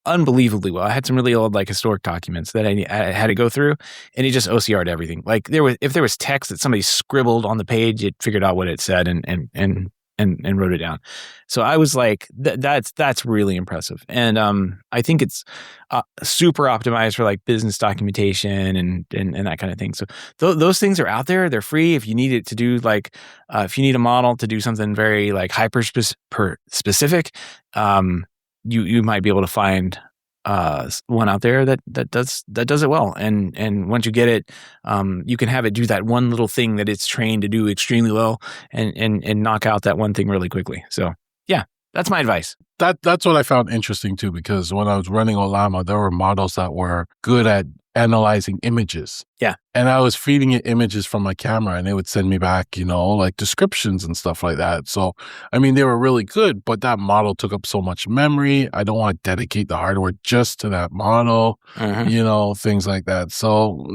unbelievably well. I had some really old, like historic documents that I had to go through, and it just OCR'd everything. Like if there was text that somebody scribbled on the page, it figured out what it said and wrote it down. So I was like, that's really impressive. And I think it's super optimized for like business documentation and that kind of thing. So those things are out there. They're free. If you need it to do like, if you need a model to do something very like hyper specific, you might be able to find one out there that does it well. And once you get it, you can have it do that one little thing that it's trained to do extremely well and knock out that one thing really quickly. So yeah, that's my advice. That's what I found interesting too, because when I was running Olama, there were models that were good at analyzing images. Yeah. And I was feeding it images from my camera and it would send me back, like descriptions and stuff like that. So, I mean, they were really good, but that model took up so much memory. I don't want to dedicate the hardware just to that model, things like that. So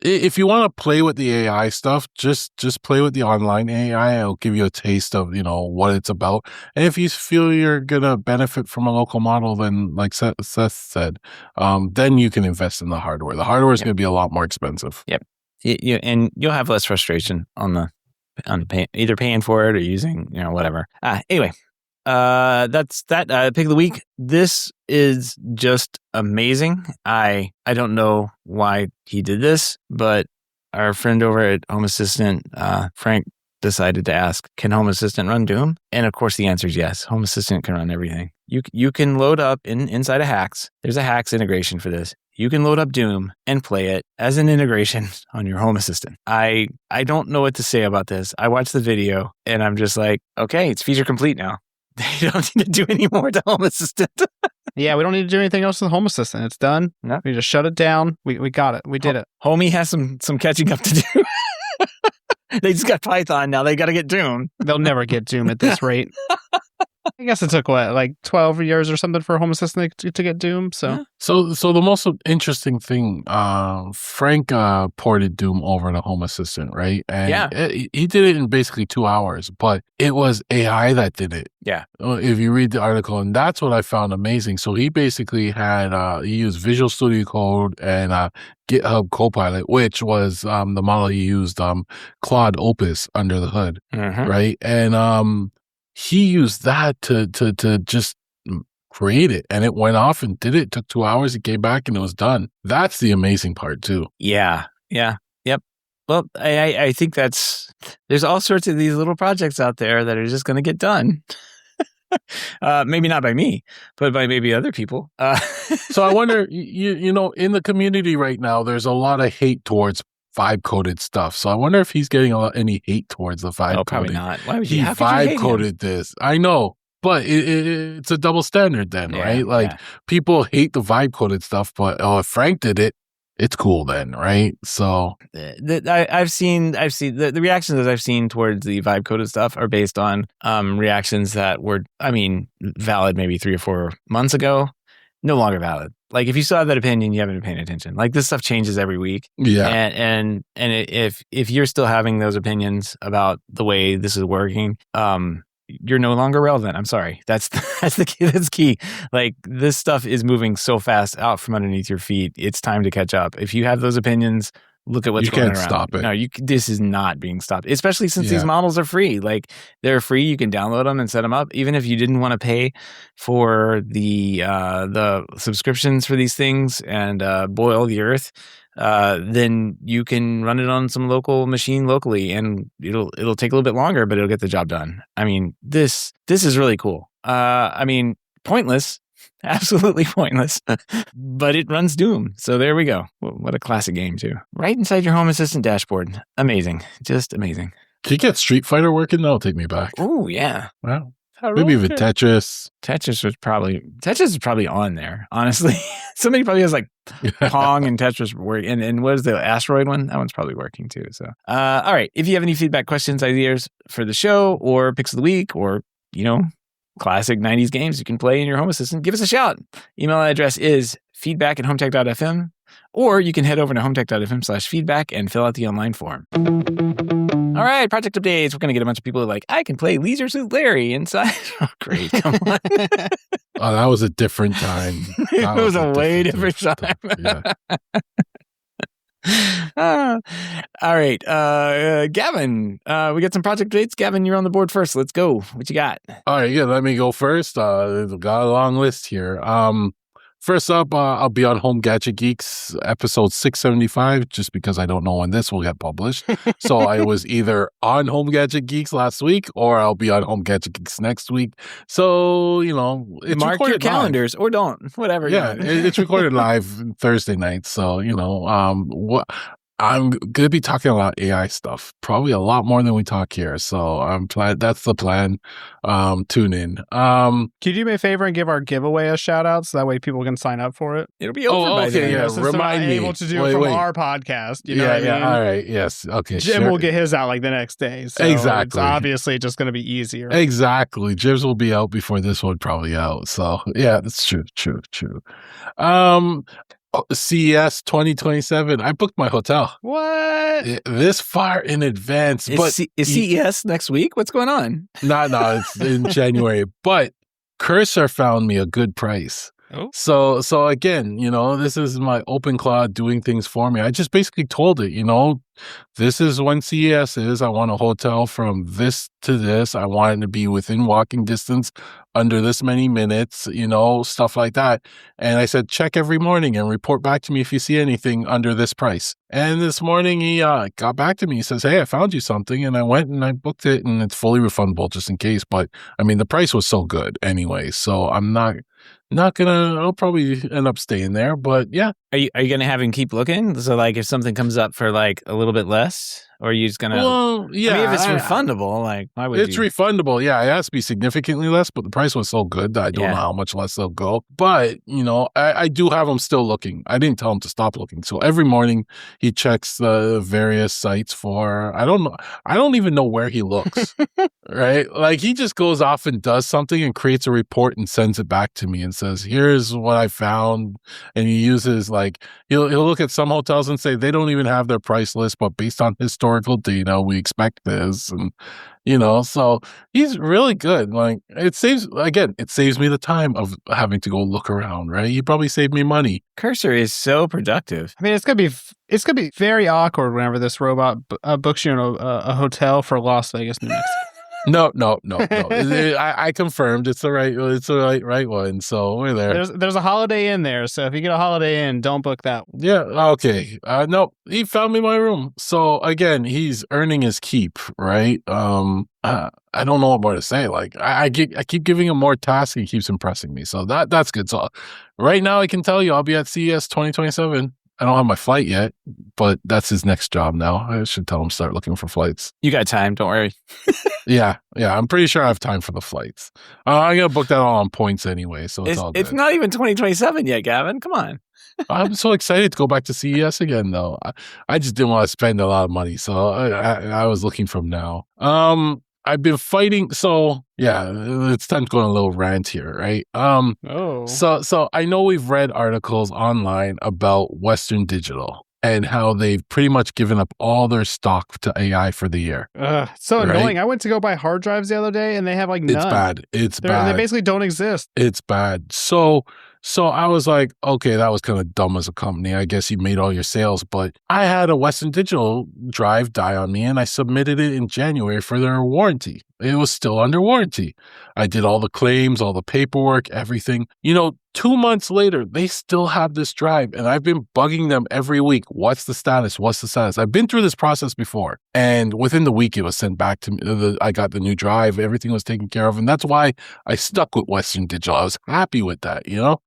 if you want to play with the AI stuff, just play with the online AI. It'll give you a taste of, what it's about. And if you feel you're going to benefit from a local model, then like Seth said, then you can invest in the hardware. The hardware is going to be a lot more expensive. Yep. And you'll have less frustration on either paying for it or using, whatever. Anyway, that's that pick of the week. This is just amazing. I don't know why he did this, but our friend over at Home Assistant, Frank, decided to ask, can Home Assistant run Doom? And of course the answer is yes. Home Assistant can run everything. You can load up inside of Hacks. There's a Hacks integration for this. You can load up Doom and play it as an integration on your Home Assistant. I don't know what to say about this. I watched the video and I'm just like, okay, it's feature complete now. They don't need to do any more to Home Assistant. Yeah, we don't need to do anything else with Home Assistant. It's done. No. We just shut it down. We got it. We did it. Homey has some catching up to do. They just got Python. Now they got to get Doom. They'll never get Doom at this rate. I guess it took like 12 years or something for Home Assistant to get Doom. So Yeah. So the most interesting thing, Frank ported Doom over to Home Assistant, right? And he did it in basically 2 hours, but it was AI that did it. Yeah. If you read the article, and that's what I found amazing. So he basically had he used Visual Studio Code and GitHub Copilot, which was the model he used, Claude Opus under the hood, right? And he used that to just create it, and it went off and did it. It took 2 hours. It came back and it was done. That's the amazing part too. Yeah. Yep. Well, I think there's all sorts of these little projects out there that are just going to get done. Maybe not by me, but by maybe other people. So I wonder, you know, in the community right now, there's a lot of hate towards vibe coded stuff. So I wonder if he's getting any hate towards the vibe coding. Probably not. Why would he you? How could you hate vibe coded this? I know, but it's a double standard then, right? Like people hate the vibe coded stuff, but if Frank did it, it's cool then, right? So I've seen the reactions that I've seen towards the vibe coded stuff are based on reactions that were, valid maybe 3 or 4 months ago, no longer valid. Like if you still have that opinion, you haven't been paying attention. Like this stuff changes every week. Yeah. And if you're still having those opinions about the way this is working, you're no longer relevant. I'm sorry. That's the key. That's key. Like this stuff is moving so fast out from underneath your feet. It's time to catch up. If you have those opinions, look at what's going around. You can't stop it. No, this is not being stopped, especially since these models are free. Like they're free. You can download them and set them up. Even if you didn't want to pay for the subscriptions for these things and boil the earth, then you can run it on some local machine locally, and it'll take a little bit longer, but it'll get the job done. I mean, this is really cool. Pointless. Absolutely pointless, but it runs Doom. So there we go. What a classic game too. Right inside your Home Assistant dashboard. Amazing. Just amazing. Can you get Street Fighter working? That'll take me back. Oh yeah. Wow. Maybe even Tetris. Tetris is probably on there, honestly. Somebody probably has like Pong and Tetris work. And what is the Asteroid one? That one's probably working too. So all right. If you have any feedback, questions, ideas for the show or picks of the week, or classic 90s games you can play in your Home Assistant, give us a shout. Email address is feedback@hometech.fm, or you can head over to hometech.fm/feedback and fill out the online form. All right, project updates. We're going to get a bunch of people who are like, I can play Leisure Suit Larry inside. Oh, great. Come on. Oh, that was a different time. It was a way different time. Yeah. All right. Gavin, we got some project updates. Gavin, you're on the board first. Let's go. What you got? All right. Yeah, let me go first. Got a long list here. First up, I'll be on Home Gadget Geeks episode 675, just because I don't know when this will get published. So I was either on Home Gadget Geeks last week, or I'll be on Home Gadget Geeks next week. So, it's mark your calendars live. Or don't, whatever. Yeah, it's recorded live Thursday night. So, I'm going to be talking about AI stuff, probably a lot more than we talk here. So that's the plan. Tune in. Can you do me a favor and give our giveaway a shout out so that way people can sign up for it? It'll be over by then. Yeah, remind me. Able to do it from our podcast. You know what I mean? All right. Yes. Okay. Jim will get his out like the next day. So exactly. It's obviously just going to be easier. Exactly. Jim's will be out before this one probably out. So yeah, that's true. CES 2027. I booked my hotel. What? This far in advance. Is CES next week? What's going on? No, it's in January. But Cursor found me a good price. Oh. So again, this is my open cloud doing things for me. I just basically told it, this is when CES is. I want a hotel from this to this. I want it to be within walking distance under this many minutes, stuff like that. And I said, check every morning and report back to me if you see anything under this price. And this morning he got back to me. He says, hey, I found you something. And I went and I booked it, and it's fully refundable just in case. But the price was so good anyway. So I'm not gonna, I'll probably end up staying there, but yeah. Are you gonna have him keep looking? So like if something comes up for like a little bit less, Or are you just gonna? Well, yeah. I mean, if it's refundable, like why would it's you? refundable. Yeah, it has to be significantly less, but the price was so good that I don't know how much less they'll go. But, I do have him still looking. I didn't tell him to stop looking. So every morning he checks the various sites for, I don't know. I don't even know where he looks, right? Like he just goes off and does something and creates a report and sends it back to me and says, here's what I found. And he uses like, he'll look at some hotels and say they don't even have their price list, but based on historical data, we expect this. And, so he's really good. Like it saves me the time of having to go look around, right? He probably saved me money. Cursor is so productive. I mean, it's gonna be very awkward whenever this robot books you in a hotel for Las Vegas, New Mexico. No. I confirmed it's the right one. So we're there. There's a Holiday Inn there. So if you get a Holiday Inn, don't book that one. Yeah. Okay. No, he found me my room. So again, he's earning his keep, right? I don't know what more to say. Like I keep giving him more tasks. He keeps impressing me. So that's good. So right now I can tell you I'll be at CES 2027. I don't have my flight yet, but that's his next job now. I should tell him start looking for flights. You got time. Don't worry. Yeah. I'm pretty sure I have time for the flights. I'm going to book that all on points anyway, so it's all good. It's not even 2027 yet, Gavin. Come on. I'm so excited to go back to CES again, though. I just didn't want to spend a lot of money, so I was looking from now. I've been fighting. So yeah, it's time to go on a little rant here, right? So I know we've read articles online about Western Digital and how they've pretty much given up all their stock to AI for the year. So annoying. I went to go buy hard drives the other day and they have like none. It's bad. They basically don't exist. It's bad. So I was like, okay, that was kind of dumb as a company. I guess you made all your sales, but I had a Western Digital drive die on me and I submitted it in January for their warranty. It was still under warranty. I did all the claims, all the paperwork, everything. 2 months later, they still have this drive and I've been bugging them every week. What's the status? I've been through this process before and within the week it was sent back to me. I got the new drive. Everything was taken care of. And that's why I stuck with Western Digital. I was happy with that,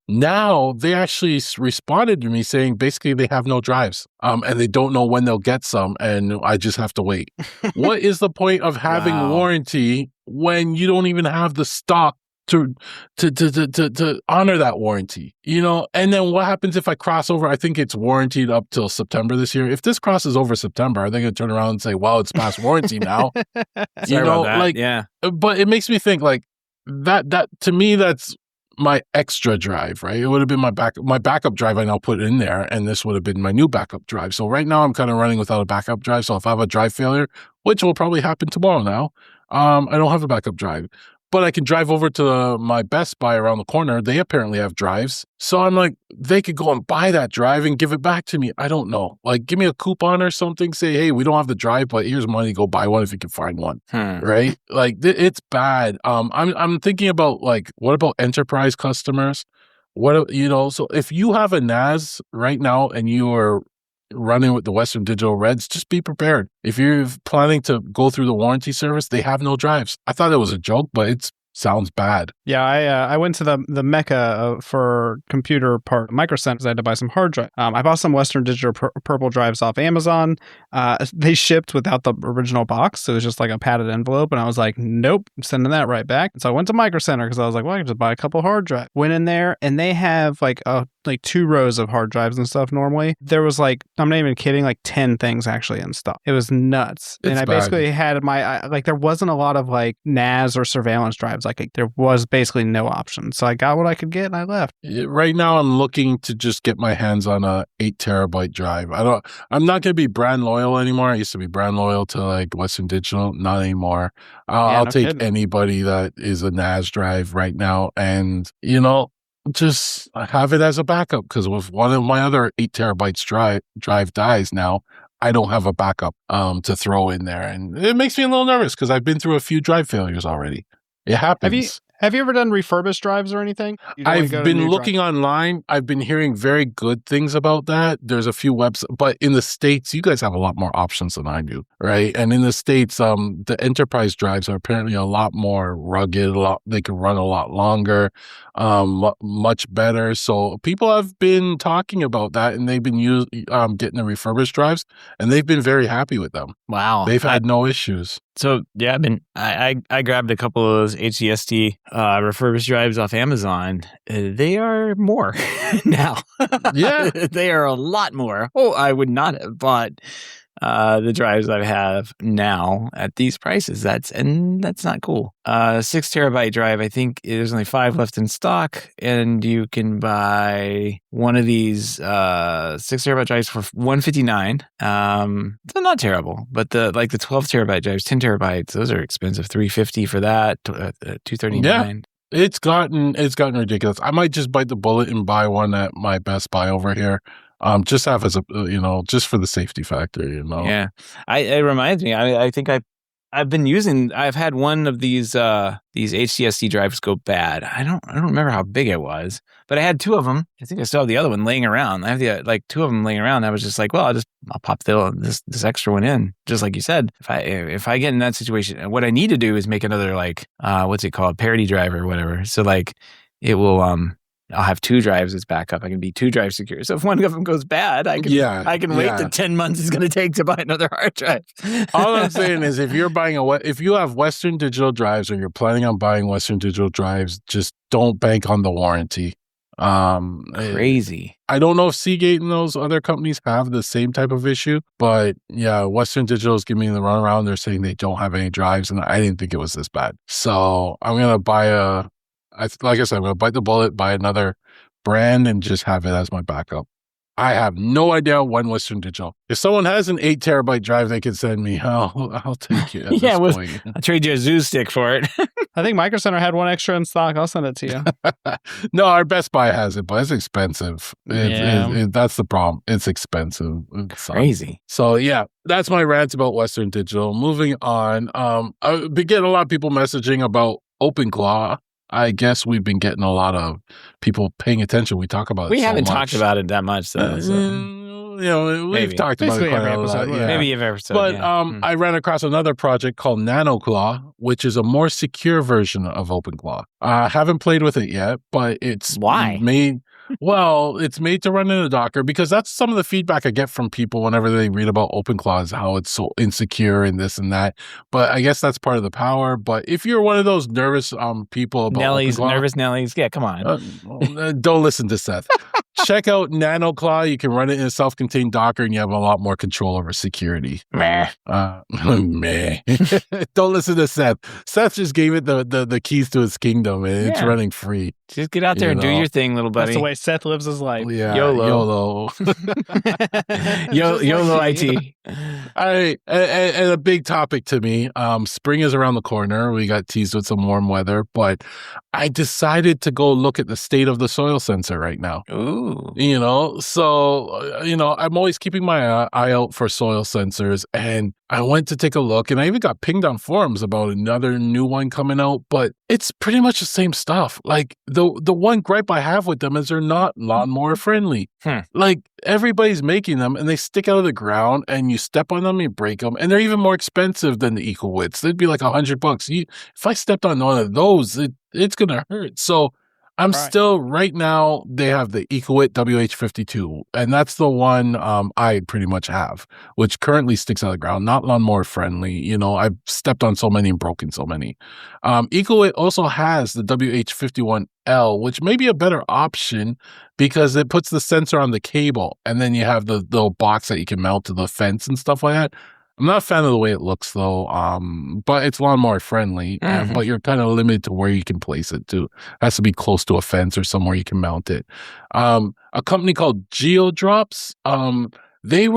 Now they actually responded to me saying basically they have no drives and they don't know when they'll get some and I just have to wait. What is the point of having warranty when you don't even have the stock to honor that warranty, and then what happens if I cross over? I think it's warranted up till September this year. If this crosses over September, are they going to turn around and say, well, it's past warranty now? Sorry about that. Yeah. But it makes me think like that to me, that's my extra drive, right? It would have been my backup drive. I now put in there and this would have been my new backup drive. So right now I'm kind of running without a backup drive. So if I have a drive failure, which will probably happen tomorrow now, I don't have a backup drive. But I can drive over to my Best Buy around the corner. They apparently have drives. So I'm like, they could go and buy that drive and give it back to me. I don't know. Like, give me a coupon or something. Say, hey, we don't have the drive, but here's money. Go buy one if you can find one. Right? Like, it's bad. I'm thinking about, like, what about enterprise customers? So if you have a NAS right now and you are running with the Western Digital Reds, just be prepared. If you're planning to go through the warranty service, they have no drives. I thought it was a joke, but it sounds bad. Yeah, I went to the Mecca for computer part Micro Center because I had to buy some hard drive. I bought some Western Digital purple drives off Amazon. They shipped without the original box, so it was just like a padded envelope, and I was like, nope, I'm sending that right back. So I went to Micro Center because I was like, well, I can just buy a couple hard drives. Went in there, and they have like 2 rows of hard drives and stuff normally. There was like, I'm not even kidding, like 10 things actually in stock. It was nuts. And I basically had there wasn't a lot of like NAS or surveillance drives. Like there was basically no option. So I got what I could get and I left. Right now I'm looking to just get my hands on a 8 terabyte drive. I'm not going to be brand loyal anymore. I used to be brand loyal to like Western Digital. Not anymore. I'll take anybody that is a NAS drive right now. And, just have it as a backup because if one of my other 8 terabytes drive dies now, I don't have a backup to throw in there. And it makes me a little nervous because I've been through a few drive failures already. It happens. Have you ever done refurbished drives or anything? You don't wanna I've go to been new looking online. I've been hearing very good things about that. There's a few websites, but in the States, you guys have a lot more options than I do, right? And in the States, the enterprise drives are apparently a lot more rugged. They can run a lot longer, much better. So people have been talking about that, and they've been getting the refurbished drives, and they've been very happy with them. Wow. They've had no issues. So yeah, I grabbed a couple of those HDSD refurbished drives off Amazon. They are more now. Yeah. They are a lot more. Oh, I would not have bought the drives I have now at these prices. That's not cool. 6 terabyte drive. I think there's only 5 left in stock, and you can buy one of these 6 terabyte drives for $159. So not terrible, but the 12 terabyte drives, 10 terabytes, those are expensive. $350 for that. $239. Yeah. It's gotten ridiculous. I might just bite the bullet and buy one at my Best Buy over here. Just have as a just for the safety factor, Yeah, it reminds me. I think I've had one of these HDSD drives go bad. I don't remember how big it was, but I had 2 of them. I think I still have the other one laying around. I have 2 of them laying around. I was just like, well, I'll pop this extra one in, just like you said. If I get in that situation, what I need to do is make another what's it called, parity drive or whatever. So it will I'll have 2 drives as backup. I can be 2 drives secure. So if one of them goes bad, I can wait the 10 months it's going to take to buy another hard drive. All I'm saying is, if you have Western Digital drives, or you're planning on buying Western Digital drives, just don't bank on the warranty. Crazy. I don't know if Seagate and those other companies have the same type of issue, but yeah, Western Digital is giving me the runaround. They're saying they don't have any drives, and I didn't think it was this bad. So I'm going to buy like I said, I'm going to bite the bullet, buy another brand, and just have it as my backup. I have no idea when Western Digital. If someone has an 8 terabyte drive they can send me, I'll take it at this point. I'll trade you a Zooz stick for it. I think Micro Center had one extra in stock. I'll send it to you. No, our Best Buy has it, but it's expensive. That's the problem. It's expensive. It's crazy. So yeah, that's my rant about Western Digital. Moving on. I've been getting a lot of people messaging about OpenClaw. I guess we've been getting a lot of people paying attention. We talk about it. We haven't talked about it that much, though. We've talked about it quite a lot. Yeah. Maybe every episode. But I ran across another project called NanoClaw, which is a more secure version of OpenClaw. I haven't played with it yet, but it's made. Well, it's made to run in a Docker, because that's some of the feedback I get from people whenever they read about OpenClaw, is how it's so insecure and this and that. But I guess that's part of the power. But if you're one of those nervous people about nervous Nellies, yeah, come on. Don't listen to Seth. Check out NanoClaw. You can run it in a self-contained Docker, and you have a lot more control over security. Meh. Don't listen to Seth. Seth just gave it the keys to his kingdom, and it's running free. Just get out there and do your thing, little buddy. That's the way Seth lives his life. Yeah, YOLO. YOLO IT. All right, and a big topic to me. Spring is around the corner. We got teased with some warm weather, but I decided to go look at the state of the soil sensor right now. Ooh. So I'm always keeping my eye out for soil sensors, and I went to take a look, and I even got pinged on forums about another new one coming out, but it's pretty much the same stuff. Like the one gripe I have with them is they're not lawnmower friendly. Like everybody's making them, and they stick out of the ground, and you step on them, you break them, and they're even more expensive than the EcoWits. They'd be like $100. If I stepped on one of those, it's gonna hurt. So I'm still, right now, they have the EcoWit WH52, and that's the one I pretty much have, which currently sticks out of the ground, not lawnmower friendly. I've stepped on so many and broken so many. EcoWit also has the WH51L, which may be a better option because it puts the sensor on the cable, and then you have the little box that you can mount to the fence and stuff like that. I'm not a fan of the way it looks, though, but it's lawnmower friendly, but you're kind of limited to where you can place it, too. It has to be close to a fence or somewhere you can mount it. A company called GeoDrops, they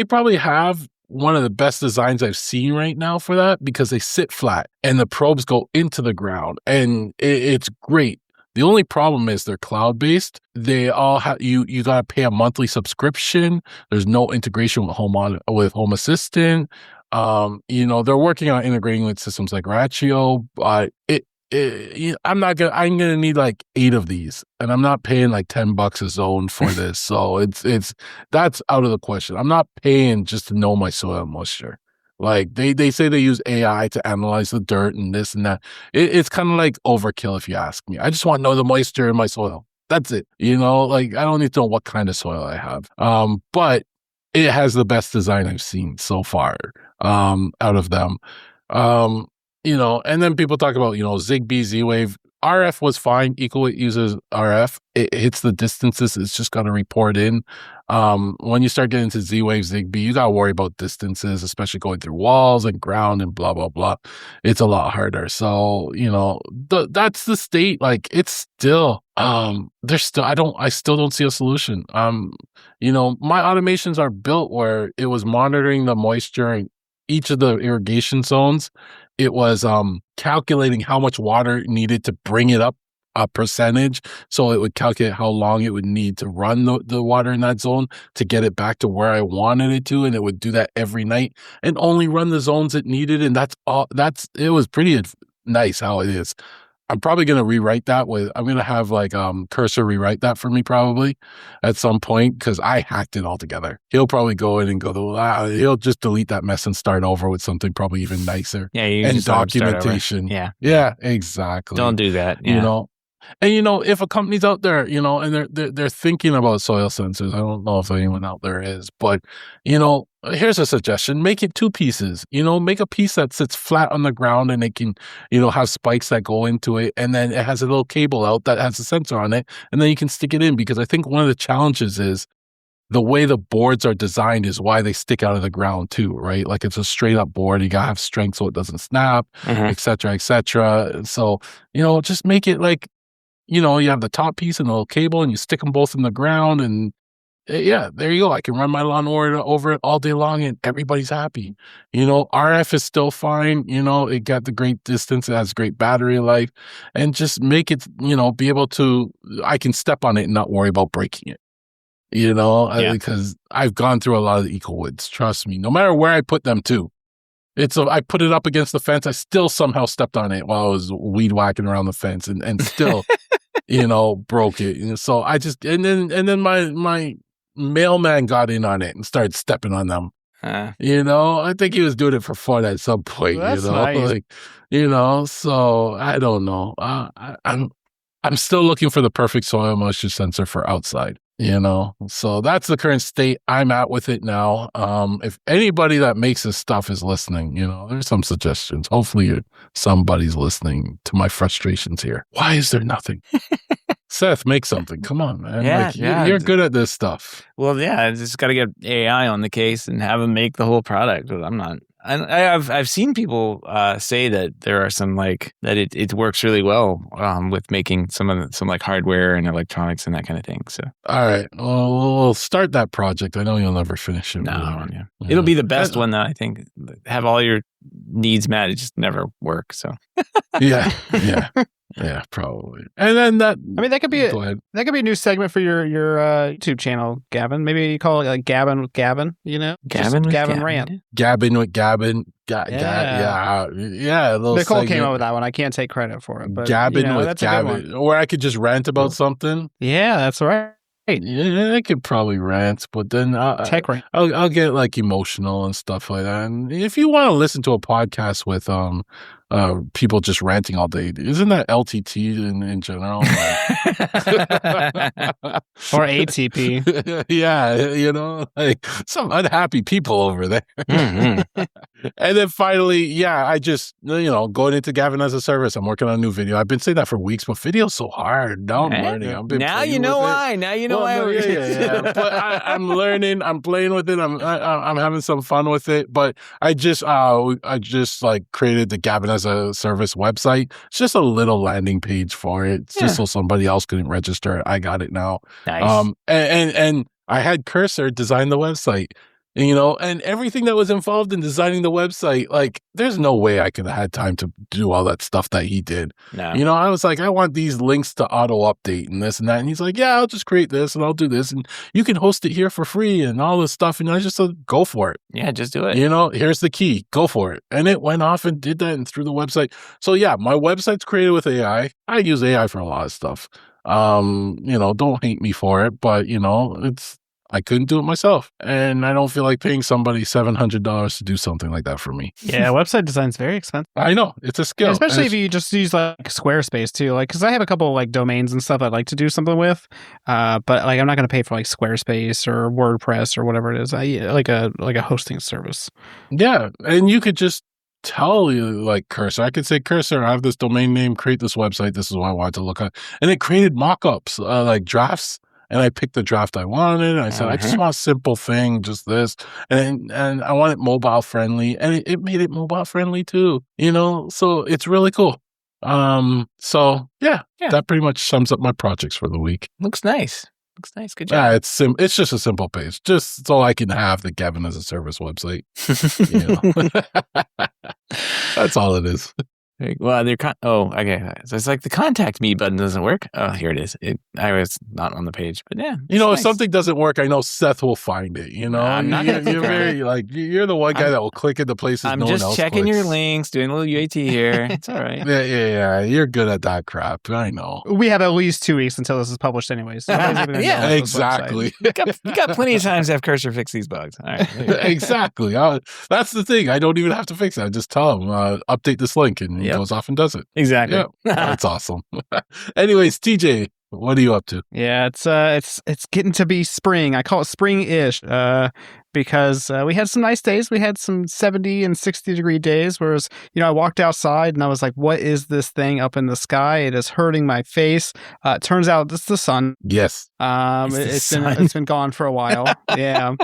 probably have one of the best designs I've seen right now for that, because they sit flat and the probes go into the ground, and it's great. The only problem is they're cloud-based. They all have you got to pay a monthly subscription. There's no integration with Home Assistant. They're working on integrating with systems like Ratio, but I'm gonna need like 8 of these, and I'm not paying like $10 a zone for this. So that's out of the question. I'm not paying just to know my soil moisture. Like they say they use AI to analyze the dirt and this and that. It's kind of like overkill if you ask me. I just want to know the moisture in my soil. That's it. Like I don't need to know what kind of soil I have. But it has the best design I've seen so far out of them. And then people talk about, Zigbee, Z-Wave. RF was fine. EcoWit uses RF. It hits the distances. It's just got to report in. When you start getting to Z-Wave, Zigbee, you got to worry about distances, especially going through walls and ground and blah, blah, blah. It's a lot harder. So, that's the state. Like, it's still, I still don't see a solution. My automations are built where it was monitoring the moisture in each of the irrigation zones. It was calculating how much water it needed to bring it up a percentage. So it would calculate how long it would need to run the water in that zone to get it back to where I wanted it to. And it would do that every night and only run the zones it needed. And that's all. It was pretty nice how it is. I'm probably going to rewrite that I'm going to have like Cursor rewrite that for me probably at some point because I hacked it all together. He'll probably go in and he'll just delete that mess and start over with something probably even nicer. Yeah, you and just documentation. Yeah, exactly. Don't do that. Yeah. And if a company's out there, and they're thinking about soil sensors, I don't know if anyone out there is, but here's a suggestion: make it 2 pieces. Make a piece that sits flat on the ground and it can, have spikes that go into it, and then it has a little cable out that has a sensor on it, and then you can stick it in. Because I think one of the challenges is the way the boards are designed is why they stick out of the ground too, right? Like it's a straight up board. You gotta have strength so it doesn't snap, et cetera, et cetera. So just make it like. You have the top piece and the little cable and you stick them both in the ground and yeah, there you go. I can run my lawnmower over it all day long and everybody's happy. RF is still fine. It got the great distance. It has great battery life and just make it, be able to, I can step on it and not worry about breaking it, because I've gone through a lot of the EcoWoods. Trust me, no matter where I put them too. I put it up against the fence. I still somehow stepped on it while I was weed whacking around the fence and still, broke it. So I just, and then my mailman got in on it and started stepping on them. I think he was doing it for fun at some point, Well, that's nice. So I don't know. I'm still looking for the perfect soil moisture sensor for outside. So that's the current state I'm at with it now. If anybody that makes this stuff is listening, there's some suggestions. Hopefully somebody's listening to my frustrations here. Why is there nothing? Seth, make something. Come on, man. You're good at this stuff. Well, yeah, I just got to get AI on the case and have them make the whole product. I'm not. I've seen people say that there are some that it works really well with making some hardware and electronics and that kind of thing. So all right, well, we'll start that project. I know you'll never finish it. No, it'll be the best one though. I think have all your needs met. It just never works. So yeah. Yeah, probably. And then that could be a new segment for your YouTube channel, Gavin. Maybe you call it like Gavin with Gavin, Gavin rant. Gavin with Gavin. Yeah. Nicole came up with that one. I can't take credit for it. But, Gavin with Gavin. Or I could just rant about something. Yeah, that's right. Yeah, I could probably rant, but then I'll get emotional and stuff like that. And if you want to listen to a podcast with people just ranting all day, isn't that LTT in general? Or ATP? Yeah, some unhappy people over there. Mm-hmm. And then finally, I just going into Gavin as a service. I'm working on a new video. I've been saying that for weeks, but video's so hard. Now I'm learning. Now you know why. Now you know why. Yeah. But I'm learning. I'm playing with it. I'm having some fun with it. But I just created the Gavin as a service website. It's just a little landing page for it. It's just so somebody else couldn't register it. I got it now. Nice. And I had Cursor design the website. and everything that was involved in designing the website, like, there's no way I could have had time to do all that stuff that he did. No. I was like, I want these links to auto update and this and that. And he's like, yeah, I'll just create this and I'll do this. And you can host it here for free and all this stuff. And I just said, go for it. Yeah, just do it. Here's the key. Go for it. And it went off and did that and through the website. So yeah, my website's created with AI. I use AI for a lot of stuff. Don't hate me for it, but I couldn't do it myself, and I don't feel like paying somebody $700 to do something like that for me. Yeah, website design's very expensive. I know, it's a skill, especially if you just use like Squarespace too. Like, because I have a couple of like domains and stuff I'd like to do something with, but like I'm not going to pay for like Squarespace or WordPress or whatever it is. I like a hosting service. Yeah, and you could just tell like Cursor. I could say, Cursor, I have this domain name. Create this website. This is what I wanted to look at, and it created mock-ups, like drafts. And I picked the draft I wanted. And I said, I just want a simple thing, just this. And I want it mobile friendly. And it made it mobile friendly too, so it's really cool. So yeah, that pretty much sums up my projects for the week. Looks nice. Good job. Yeah, it's just a simple page, just so I can have the Gavin as a Service website. That's all it is. Well, okay. So it's like the contact me button doesn't work. Oh, here it is. I was not on the page, but yeah. If something doesn't work, I know Seth will find it. I'm not gonna you're very you're the one guy that will click into places no one else just checking clicks. your links, doing a little UAT here. It's all right. Yeah. You're good at that crap. I know. We have at least 2 weeks until this is published, anyways. So yeah, exactly. You got plenty of times to have Cursor fix these bugs. All right. Exactly. That's the thing. I don't even have to fix it. I just tell him update this link, and he goes off and does it. Exactly. Yeah, that's awesome. Anyways, TJ, what are you up to? Yeah, it's getting to be spring. I call it spring-ish because we had some nice days. We had some 70 and 60 degree days, whereas, I walked outside and I was like, what is this thing up in the sky? It is hurting my face. It turns out it's the sun. Yes. It's been gone for a while. Yeah.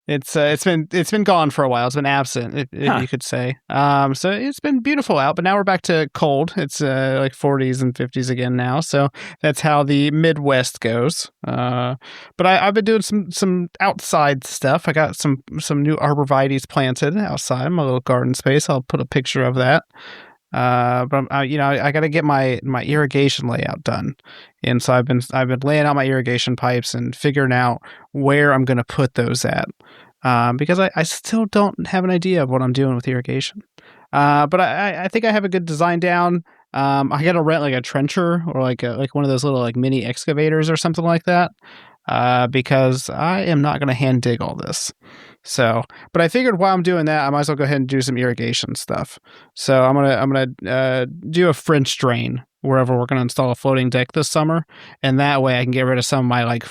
It's been gone for a while. It's been absent, if you could say. So it's been beautiful out, but now we're back to cold. It's like 40s and 50s again now. So that's how the Midwest goes. But I've been doing some outside stuff. I got some new arborvitaes planted outside my little garden space. I'll put a picture of that. But I got to get my irrigation layout done, and so I've been laying out my irrigation pipes and figuring out where I'm going to put those at, because I still don't have an idea of what I'm doing with irrigation. But I think I have a good design down. I got to rent like a trencher or like one of those little like mini excavators or something like that, because I am not going to hand dig all this. So, but I figured while I'm doing that, I might as well go ahead and do some irrigation stuff. So I'm gonna do a French drain wherever we're gonna install a floating deck this summer, and that way I can get rid of some of my like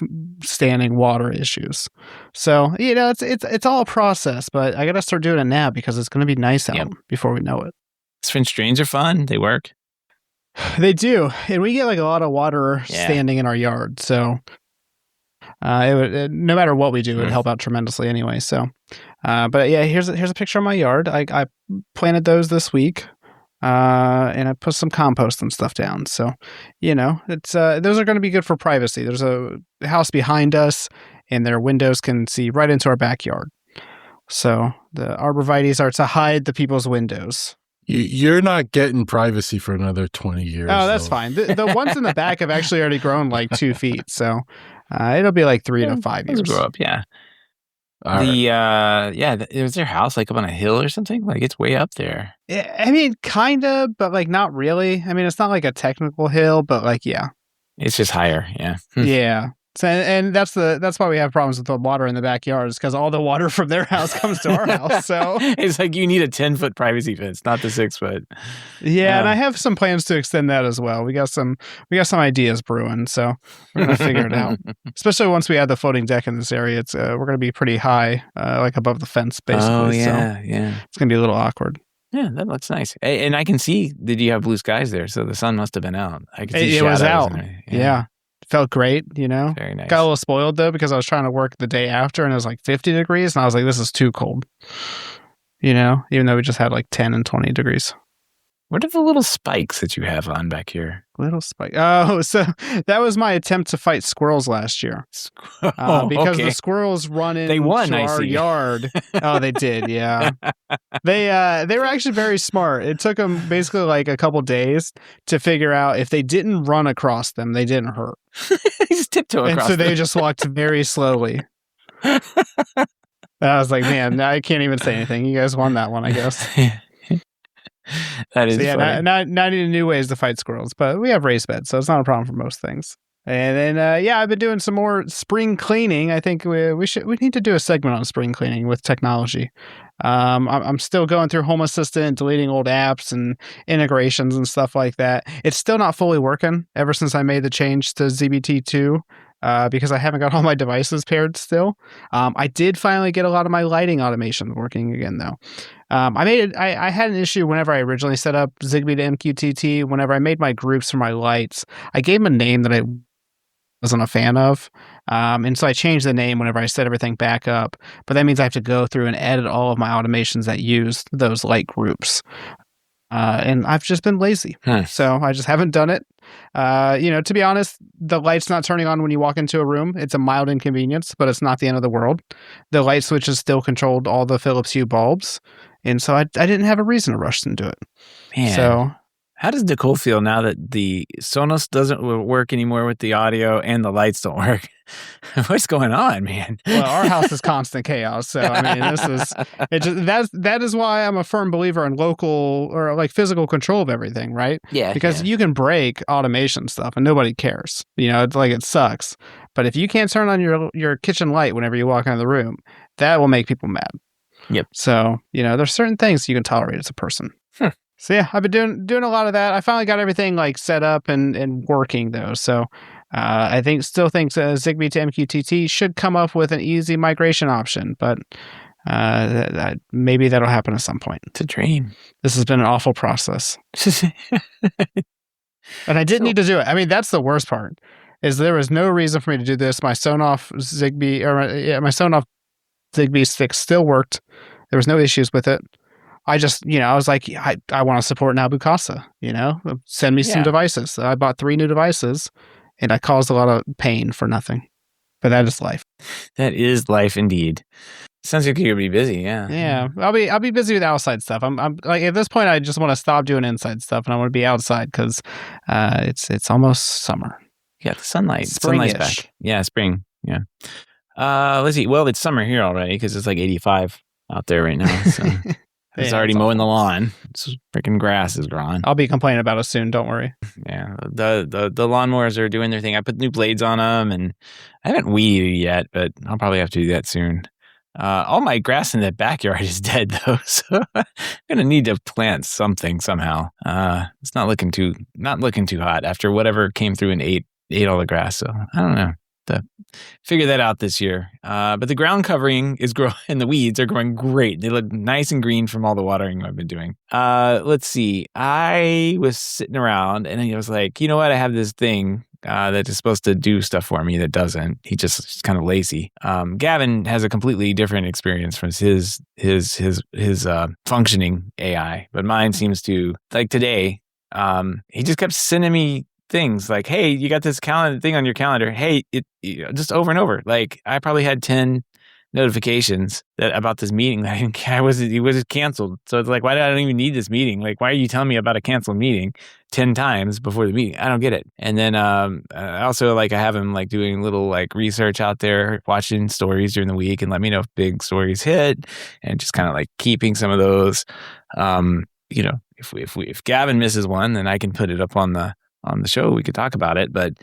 standing water issues. So it's all a process, but I gotta start doing it now because it's gonna be nice out before we know it. French drains are fun. They work. They do, and we get like a lot of water standing in our yard, so. No matter what we do, it would help out tremendously anyway. So, but yeah, here's a picture of my yard. I planted those this week, and I put some compost and stuff down. So, it's those are going to be good for privacy. There's a house behind us, and their windows can see right into our backyard. So the arborvitaes are to hide the people's windows. You're not getting privacy for another 20 years. Oh, that's fine. The ones in the back have actually already grown like 2 feet. So it'll be like 3 to 5 years. Grow up, yeah. Is their house like up on a hill or something? Like it's way up there. I mean, kind of, but like not really. I mean, it's not like a technical hill, but like, yeah. It's just higher, yeah. Yeah. So, and that's why we have problems with the water in the backyard, is because all the water from their house comes to our house. So it's like you need a 10-foot privacy fence, not the 6-foot. Yeah, and I have some plans to extend that as well. We got some ideas brewing, so we're gonna figure it out. Especially once we add the floating deck in this area, it's we're gonna be pretty high, like above the fence, basically. Oh yeah, so yeah. It's gonna be a little awkward. Yeah, that looks nice. And I can see that you have blue skies there, so the sun must have been out. I could see it was out. Yeah. Felt great, Very nice. Got a little spoiled though because I was trying to work the day after and it was like 50 degrees and I was like, this is too cold. Even though we just had like 10 and 20 degrees. What are the little spikes that you have on back here? Little spike. Oh, so that was my attempt to fight squirrels last year. Because the squirrels run into our yard. Oh, they did. Yeah. They were actually very smart. It took them basically like a couple days to figure out if they didn't run across them, they didn't hurt. Just tiptoe across. And so they just walked very slowly. And I was like, man, I can't even say anything. You guys won that one, I guess. That is funny. Now I need new ways to fight squirrels, but we have raised beds, so it's not a problem for most things. And then, I've been doing some more spring cleaning. I think we need to do a segment on spring cleaning with technology. I'm still going through Home Assistant, deleting old apps and integrations and stuff like that. It's still not fully working ever since I made the change to ZBT2. Because I haven't got all my devices paired still. I did finally get a lot of my lighting automation working again, though. I had an issue whenever I originally set up Zigbee to MQTT. Whenever I made my groups for my lights, I gave them a name that I wasn't a fan of. And so I changed the name whenever I set everything back up. But that means I have to go through and edit all of my automations that use those light groups. And I've just been lazy. So I just haven't done it. To be honest, the light's not turning on when you walk into a room. It's a mild inconvenience, but it's not the end of the world. The light switches still controlled all the Philips Hue bulbs. And so I didn't have a reason to rush into it. Man. So how does Nicole feel now that the Sonos doesn't work anymore with the audio and the lights don't work? What's going on, man? Well, our house is constant chaos. So, I mean, that is why I'm a firm believer in local or like physical control of everything, right? Yeah. Because you can break automation stuff and nobody cares. It's like it sucks. But if you can't turn on your kitchen light whenever you walk into the room, that will make people mad. Yep. So, there's certain things you can tolerate as a person. So yeah, I've been doing a lot of that. I finally got everything like set up and working though. So I still think Zigbee to MQTT should come up with an easy migration option, but maybe that'll happen at some point. It's a dream. This has been an awful process. And I didn't need to do it. I mean, that's the worst part. Is there was no reason for me to do this. My Sonos Zigbee stick still worked. There was no issues with it. I just, I was like, I want to support Nabu Casa, send me some devices. So I bought 3 new devices and I caused a lot of pain for nothing. But that is life. That is life indeed. Sounds like you're gonna be busy, yeah. Yeah, I'll be busy with outside stuff. I'm like at this point, I just want to stop doing inside stuff and I want to be outside because it's almost summer. Yeah, the sunlight. Spring-ish. Sunlight's back. Yeah, spring. Yeah. Let's see. Well, it's summer here already because it's like 85 out there right now. So. It's already mowing the lawn. It's freaking grass is gone. I'll be complaining about it soon. Don't worry. Yeah, the lawnmowers are doing their thing. I put new blades on them, and I haven't weeded yet, but I'll probably have to do that soon. All my grass in the backyard is dead though, so I'm gonna need to plant something somehow. It's not looking too hot after whatever came through and ate all the grass. So I don't know. To figure that out this year. But the ground covering is growing and the weeds are growing great. They look nice and green from all the watering I've been doing. Let's see. I was sitting around and I was like, you know what? I have this thing that is supposed to do stuff for me that doesn't. He's kind of lazy. Gavin has a completely different experience from his functioning AI, but mine seems to, like today, he just kept sending me things like, hey, you got this calendar thing on your calendar. Hey, just over and over. Like I probably had 10 notifications about this meeting that it was canceled. So it's like, why do I don't even need this meeting? Like, why are you telling me about a canceled meeting 10 times before the meeting? I don't get it. And then also like I have him like doing little like research out there, watching stories during the week and let me know if big stories hit and just kind of like keeping some of those. If Gavin misses one, then I can put it up on the show, we could talk about it, but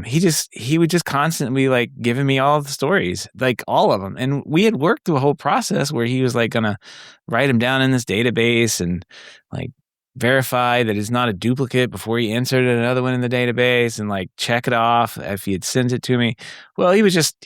he would just constantly like giving me all the stories, like all of them. And we had worked through a whole process where he was like gonna write them down in this database and like verify that it's not a duplicate before he inserted another one in the database and like check it off if he had sent it to me. Well, he was just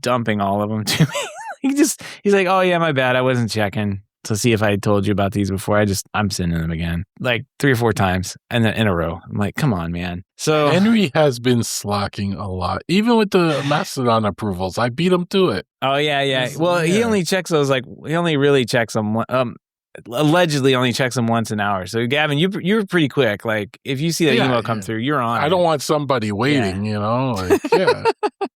dumping all of them to me. He's like, oh yeah, my bad, I wasn't checking to see if I had told you about these before. I'm sending them again, like 3 or 4 times and then in a row. I'm like, come on, man. So Henry has been slacking a lot, even with the Mastodon approvals. I beat him to it. Oh yeah. Well, he only checks those. Like he only really checks them. allegedly only checks them once an hour. So Gavin, you're pretty quick. Like if you see that email come through, you're on. I don't want somebody waiting, like,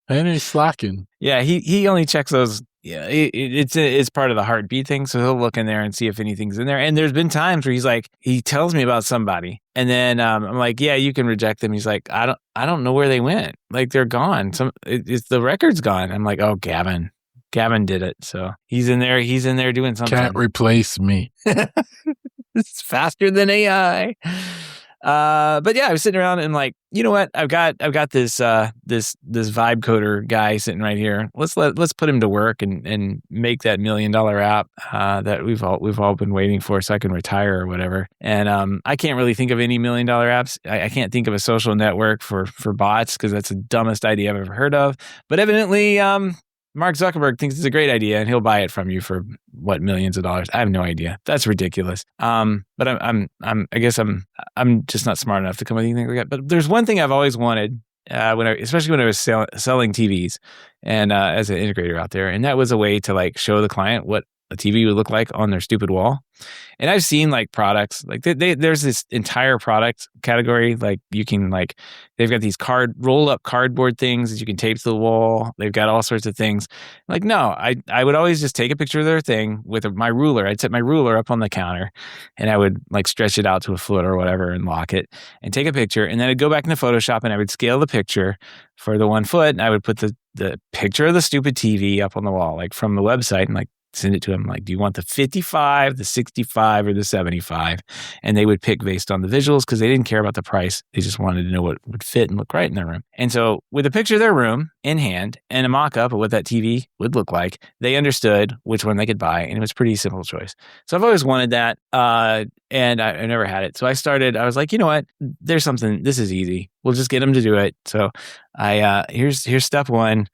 and he's slacking. Yeah, he only checks those. Yeah, it's part of the heartbeat thing. So he'll look in there and see if anything's in there. And there's been times where he tells me about somebody, and then I'm like, yeah, you can reject them. He's like, I don't know where they went. Like they're gone. The record's gone. I'm like, oh, Gavin did it. So he's in there doing something. Can't replace me. It's faster than AI. But yeah, I was sitting around and like, you know what? I've got this vibe coder guy sitting right here. Let's put him to work and make that $1 million app that we've all been waiting for, so I can retire or whatever. And I can't really think of any $1 million apps. I can't think of a social network for bots because that's the dumbest idea I've ever heard of. But evidently, Mark Zuckerberg thinks it's a great idea, and he'll buy it from you for what, millions of dollars. I have no idea. That's ridiculous. But I guess I'm just not smart enough to come up with anything like that. But there's one thing I've always wanted, especially when I was selling TVs and as an integrator out there, and that was a way to like show the client what a TV would look like on their stupid wall. And I've seen like products like there's this entire product category. Like you can they've got these roll up cardboard things that you can tape to the wall. They've got all sorts of things. Like, no, I would always just take a picture of their thing with my ruler. I'd set my ruler up on the counter and I would like stretch it out to a foot or whatever and lock it and take a picture. And then I'd go back into Photoshop and I would scale the picture for the 1 foot. And I would put the picture of the stupid TV up on the wall, like from the website, and like send it to them like, do you want the 55, the 65, or the 75? And they would pick based on the visuals because they didn't care about the price. They just wanted to know what would fit and look right in their room. And so with a picture of their room in hand and a mock-up of what that TV would look like, they understood which one they could buy. And it was a pretty simple choice. So I've always wanted that. And I never had it. So I was like, you know what? There's something, this is easy. We'll just get them to do it. So here's step one.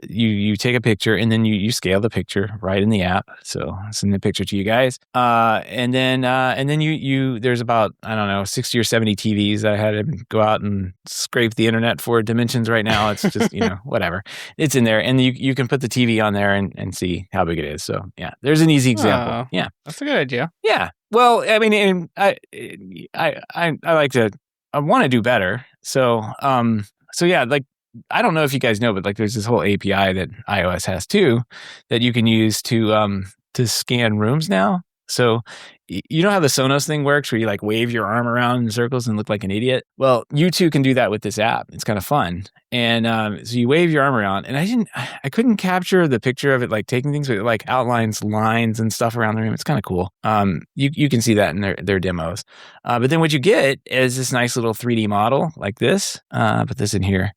You take a picture and then you scale the picture right in the app. So I'll send the picture to you guys. And then you there's about, I don't know, 60 or 70 TVs that I had to go out and scrape the internet for dimensions right now. It's just, whatever. It's in there. And you can put the TV on there and see how big it is. So yeah, there's an easy example. Yeah. That's a good idea. Yeah. Well, I mean, I want to do better. So yeah, like, I don't know if you guys know, but like there's this whole API that iOS has too, that you can use to scan rooms now. So you know how the Sonos thing works where you like wave your arm around in circles and look like an idiot? Well, you too can do that with this app. It's kind of fun. And so you wave your arm around, and I couldn't capture the picture of it like taking things, but it like outlines lines and stuff around the room. It's kind of cool. You can see that in their demos. But then what you get is this nice little 3D model like this. Put this in here.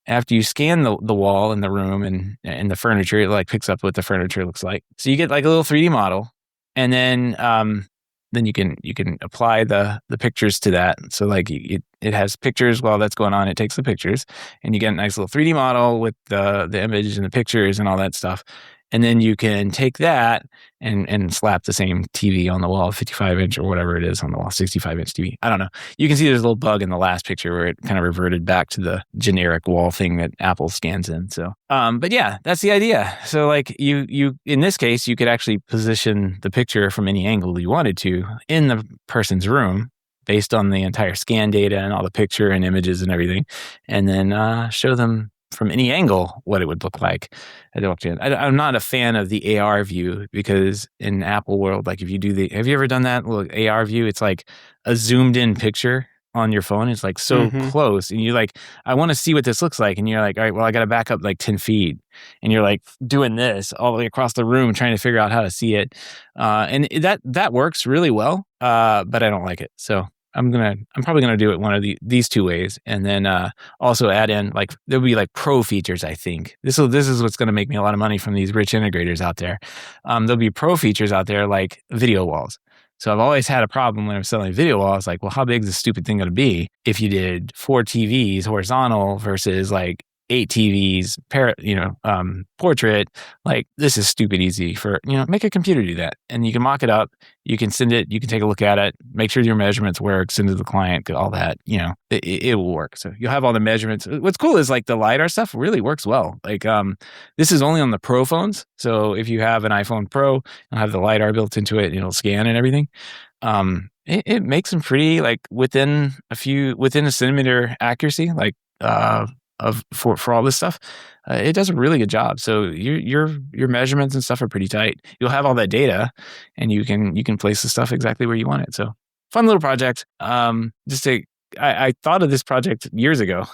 After you scan the wall in the room and the furniture, it like picks up what the furniture looks like. So you get like a little 3D model, and then you can apply the pictures to that. So like it has pictures while that's going on. It takes the pictures, and you get a nice little 3D model with the image and the pictures and all that stuff. And then you can take that and slap the same TV on the wall, 55-inch or whatever it is on the wall, 65-inch TV. I don't know. You can see there's a little bug in the last picture where it kind of reverted back to the generic wall thing that Apple scans in. So, but yeah, that's the idea. So like you in this case, you could actually position the picture from any angle you wanted to in the person's room based on the entire scan data and all the picture and images and everything, and then show them from any angle what it would look like. I'm not a fan of the AR view because in Apple world, like if you do have you ever done that little AR view? It's like a zoomed in picture on your phone. It's like so close, and you're like, I want to see what this looks like, and you're like, all right, well, I got to back up like 10 feet, and you're like doing this all the way across the room trying to figure out how to see it, and that works really well, but I don't like it. So I'm probably gonna do it one of these two ways, and then also add in like there'll be like pro features. I think this is what's gonna make me a lot of money from these rich integrators out there. There'll be pro features out there like video walls. So I've always had a problem when I'm selling video walls. Like, well, how big is this stupid thing gonna be if you did 4 TVs horizontal versus like 8 TVs, portrait. Like, this is stupid easy for, make a computer do that. And you can mock it up. You can send it. You can take a look at it. Make sure your measurements work. Send it to the client. All that. It will work. So you'll have all the measurements. What's cool is like the LiDAR stuff really works well. Like, this is only on the Pro phones. So if you have an iPhone Pro, it'll have the LiDAR built into it. And it'll scan and everything. It makes them pretty, like, within a centimeter accuracy, like for all this stuff. It does a really good job. So your measurements and stuff are pretty tight. You'll have all that data, and you can place the stuff exactly where you want it. So fun little project. I thought of this project years ago,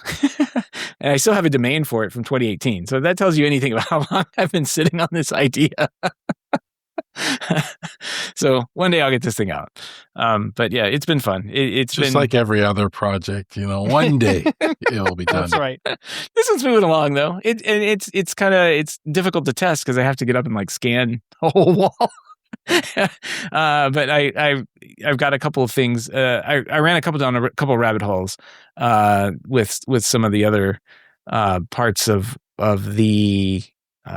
and I still have a domain for it from 2018. So that tells you anything about how long I've been sitting on this idea. So one day I'll get this thing out. But yeah, it's been fun. It's just been like every other project, one day it'll be done. That's right. This one's moving along though. It's difficult to test because I have to get up and like scan a whole wall. But I've got a couple of things. I ran a couple of rabbit holes with some of the other parts of the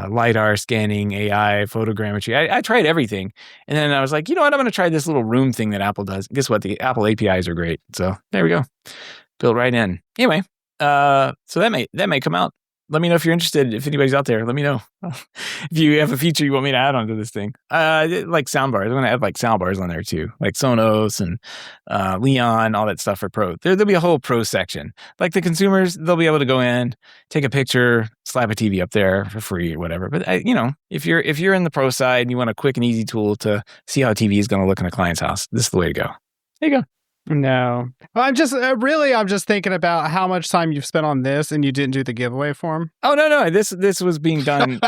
LiDAR scanning, AI, photogrammetry. I tried everything. And then I was like, you know what? I'm going to try this little room thing that Apple does. Guess what? The Apple APIs are great. So there we go. Built right in. Anyway, so that may come out. Let me know if you're interested. If anybody's out there, let me know. If you have a feature you want me to add onto this thing. Like soundbars. I'm going to add like soundbars on there too. Like Sonos and Leon, all that stuff for Pro. There'll be a whole Pro section. Like the consumers, they'll be able to go in, take a picture, slap a TV up there for free or whatever. But if you're in the Pro side and you want a quick and easy tool to see how a TV is going to look in a client's house, this is the way to go. There you go. No, I'm just thinking about how much time you've spent on this and you didn't do the giveaway form. Oh no, this was being done.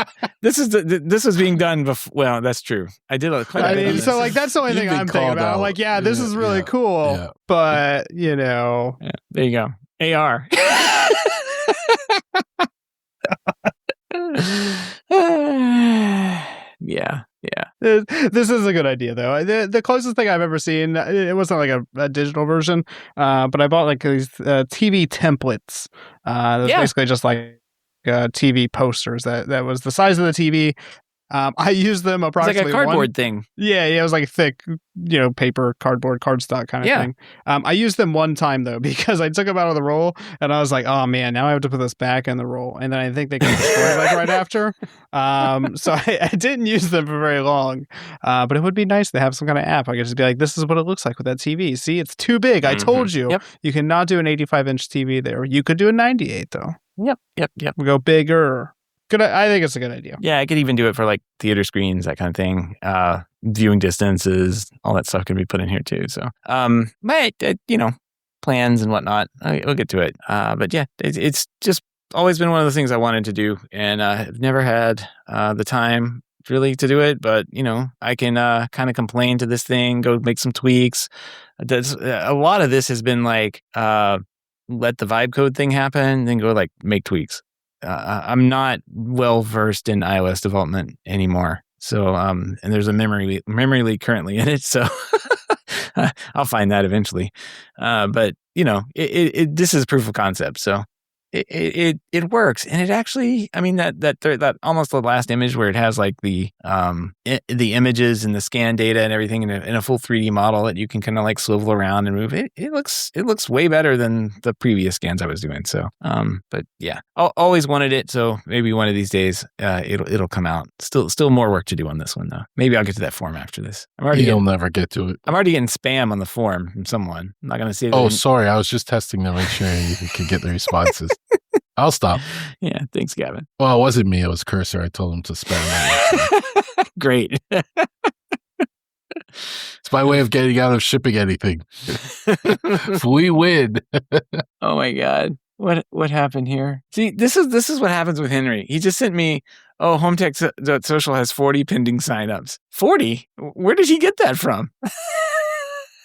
this was being done before. Well, that's true. I did quite a bit. So like that's the only thing I'm thinking about. Like, this is really cool, but there you go. AR. Yeah. This is a good idea, though. The closest thing I've ever seen, it wasn't like a digital version, but I bought like these TV templates. That was basically just like TV posters that was the size of the TV. I used them approximately. It's like a cardboard thing. Yeah, it was like thick, paper, cardboard, cardstock kind of thing. I used them one time though because I took them out of the roll and I was like, oh man, now I have to put this back in the roll, and then I think they got destroyed like right after. So I didn't use them for very long. But it would be nice to have some kind of app. I could just be like, this is what it looks like with that TV. See, it's too big. I told you. Yep. You cannot do an 85-inch TV there. You could do a 98 though. Yep. We'll go bigger. Good. I think it's a good idea. Yeah, I could even do it for like theater screens, that kind of thing. Viewing distances, all that stuff can be put in here too. So, plans and whatnot. We'll get to it. But yeah, it's just always been one of the things I wanted to do, and I've never had the time really to do it. But I can kind of complain to this thing, go make some tweaks. A lot of this has been like let the vibe code thing happen, then go like make tweaks. I'm not well versed in iOS development anymore. So, and there's a memory leak currently in it. So I'll find that eventually. But this is proof of concept. So it works, and it actually, I mean, that almost the last image where it has like the images and the scan data and everything in a full 3D model that you can kind of like swivel around and move. It looks way better than the previous scans I was doing. So, but yeah, always wanted it. So maybe one of these days, it'll come out. Still more work to do on this one though. Maybe I'll get to that form after this. You'll never get to it. I'm already getting spam on the form from someone. I'm not going to say. Oh, sorry. I was just testing to make sure you could get the responses. I'll stop. Yeah, thanks, Gavin. Well, it wasn't me. It was Cursor. I told him to spam it. Great. It's my way of getting out of shipping anything. We win. Oh my God. What happened here? See, this is what happens with Henry. He just sent me, HomeTech.social has 40 pending signups. 40? Where did he get that from?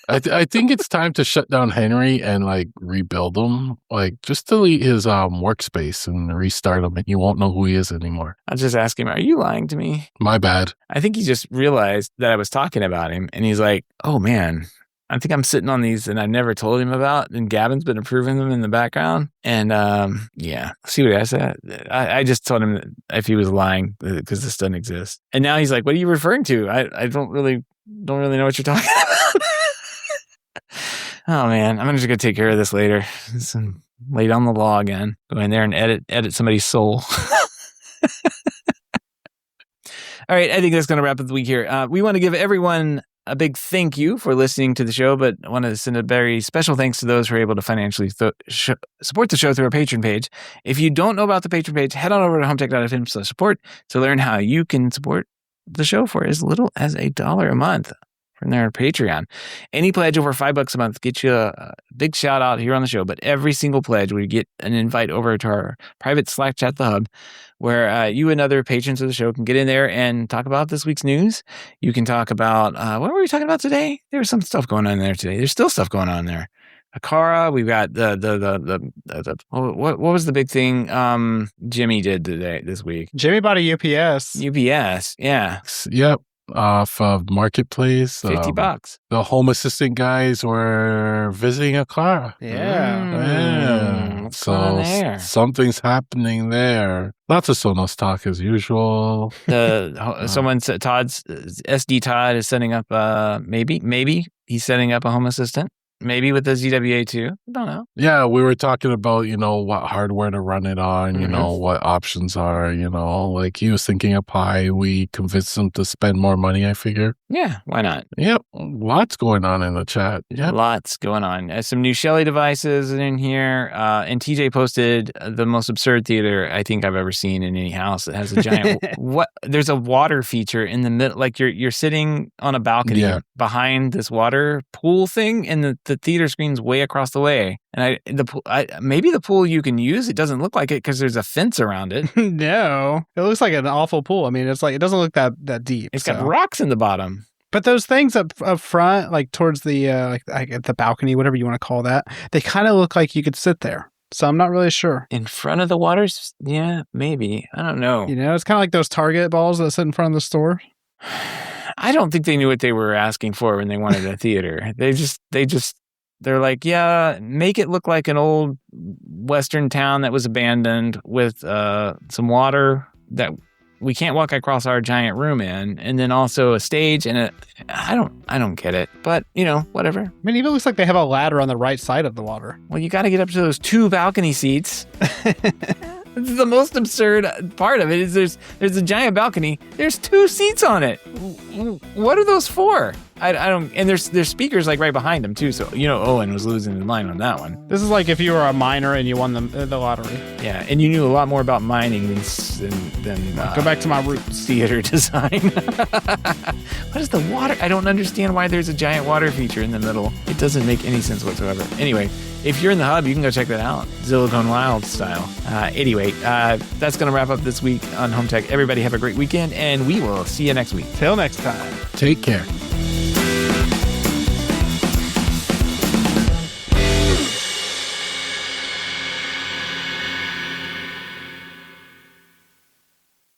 I think it's time to shut down Henry and like rebuild him. Like just delete his workspace and restart him, and you won't know who he is anymore. I'll just ask him, are you lying to me? My bad. I think he just realized that I was talking about him, and he's like, oh man, I think I'm sitting on these and I never told him about, and Gavin's been approving them in the background. And see what I said. I just told him that if he was lying because this doesn't exist. And now he's like, "What are you referring to? I don't really know what you're talking about." Oh man, I'm just gonna take care of this later. Lay down the law again. Go in there and edit somebody's soul. All right, I think that's going to wrap up the week here. We want to give everyone a big thank you for listening to the show, but I want to send a very special thanks to those who are able to financially support the show through our Patreon page. If you don't know about the Patreon page, head on over to HomeTech.fm/support to learn how you can support the show for as little as $1 a month from their Patreon. Any pledge over $5 a month gets you a big shout out here on the show, but every single pledge we get an invite over to our private Slack chat, The Hub, where you and other patrons of the show can get in there and talk about this week's news. You can talk about, what were we talking about today? There was some stuff going on there today. There's still stuff going on there. Akara, we've got what was the big thing Jimmy did this week? Jimmy bought a UPS. UPS, yeah. Yep. Off of Marketplace. $50. The Home Assistant guys were visiting a car. Yeah. What's going on there? Something's happening there. Lots of Sonos talk as usual. Someone said Todd's SD Todd is setting up maybe he's setting up a Home Assistant. Maybe with the ZWA too. I don't know. Yeah, we were talking about, what hardware to run it on, what options are, like he was thinking of Pi. We convinced him to spend more money, I figure. Yeah, why not? Yep. Lots going on in the chat. Yep. Lots going on. Some new Shelly devices in here. And TJ posted the most absurd theater I think I've ever seen in any house. It has a giant, there's a water feature in the middle. Like you're sitting on a balcony behind this water pool thing, and the theater screen's way across the way. And maybe the pool you can use, it doesn't look like it because there's a fence around it. No, it looks like an awful pool. I mean, it's like, it doesn't look that deep. It's got rocks in the bottom. But those things up front, like towards the the balcony, whatever you want to call that, they kind of look like you could sit there. So I'm not really sure. In front of the waters? Yeah, maybe. I don't know. It's kind of like those Target balls that sit in front of the store. I don't think they knew what they were asking for when they wanted a theater. They're like, yeah, make it look like an old Western town that was abandoned with some water that we can't walk across our giant room in, and then also a stage and I don't get it, but whatever. I mean, it even looks like they have a ladder on the right side of the water. Well, you got to get up to those 2 balcony seats. The most absurd part of it is there's a giant balcony. There's 2 seats on it. What are those for? I don't. And there's speakers like right behind them too. So Owen was losing his mind on that one. This is like if you were a miner and you won the lottery. Yeah, and you knew a lot more about mining than go back to my roots. Theater design. What is the water? I don't understand why there's a giant water feature in the middle. It doesn't make any sense whatsoever. Anyway, if you're in the Hub, you can go check that out. Silicon Wild style. Anyway, that's going to wrap up this week on Home Tech. Everybody have a great weekend, and we will see you next week. Till next time. Take care.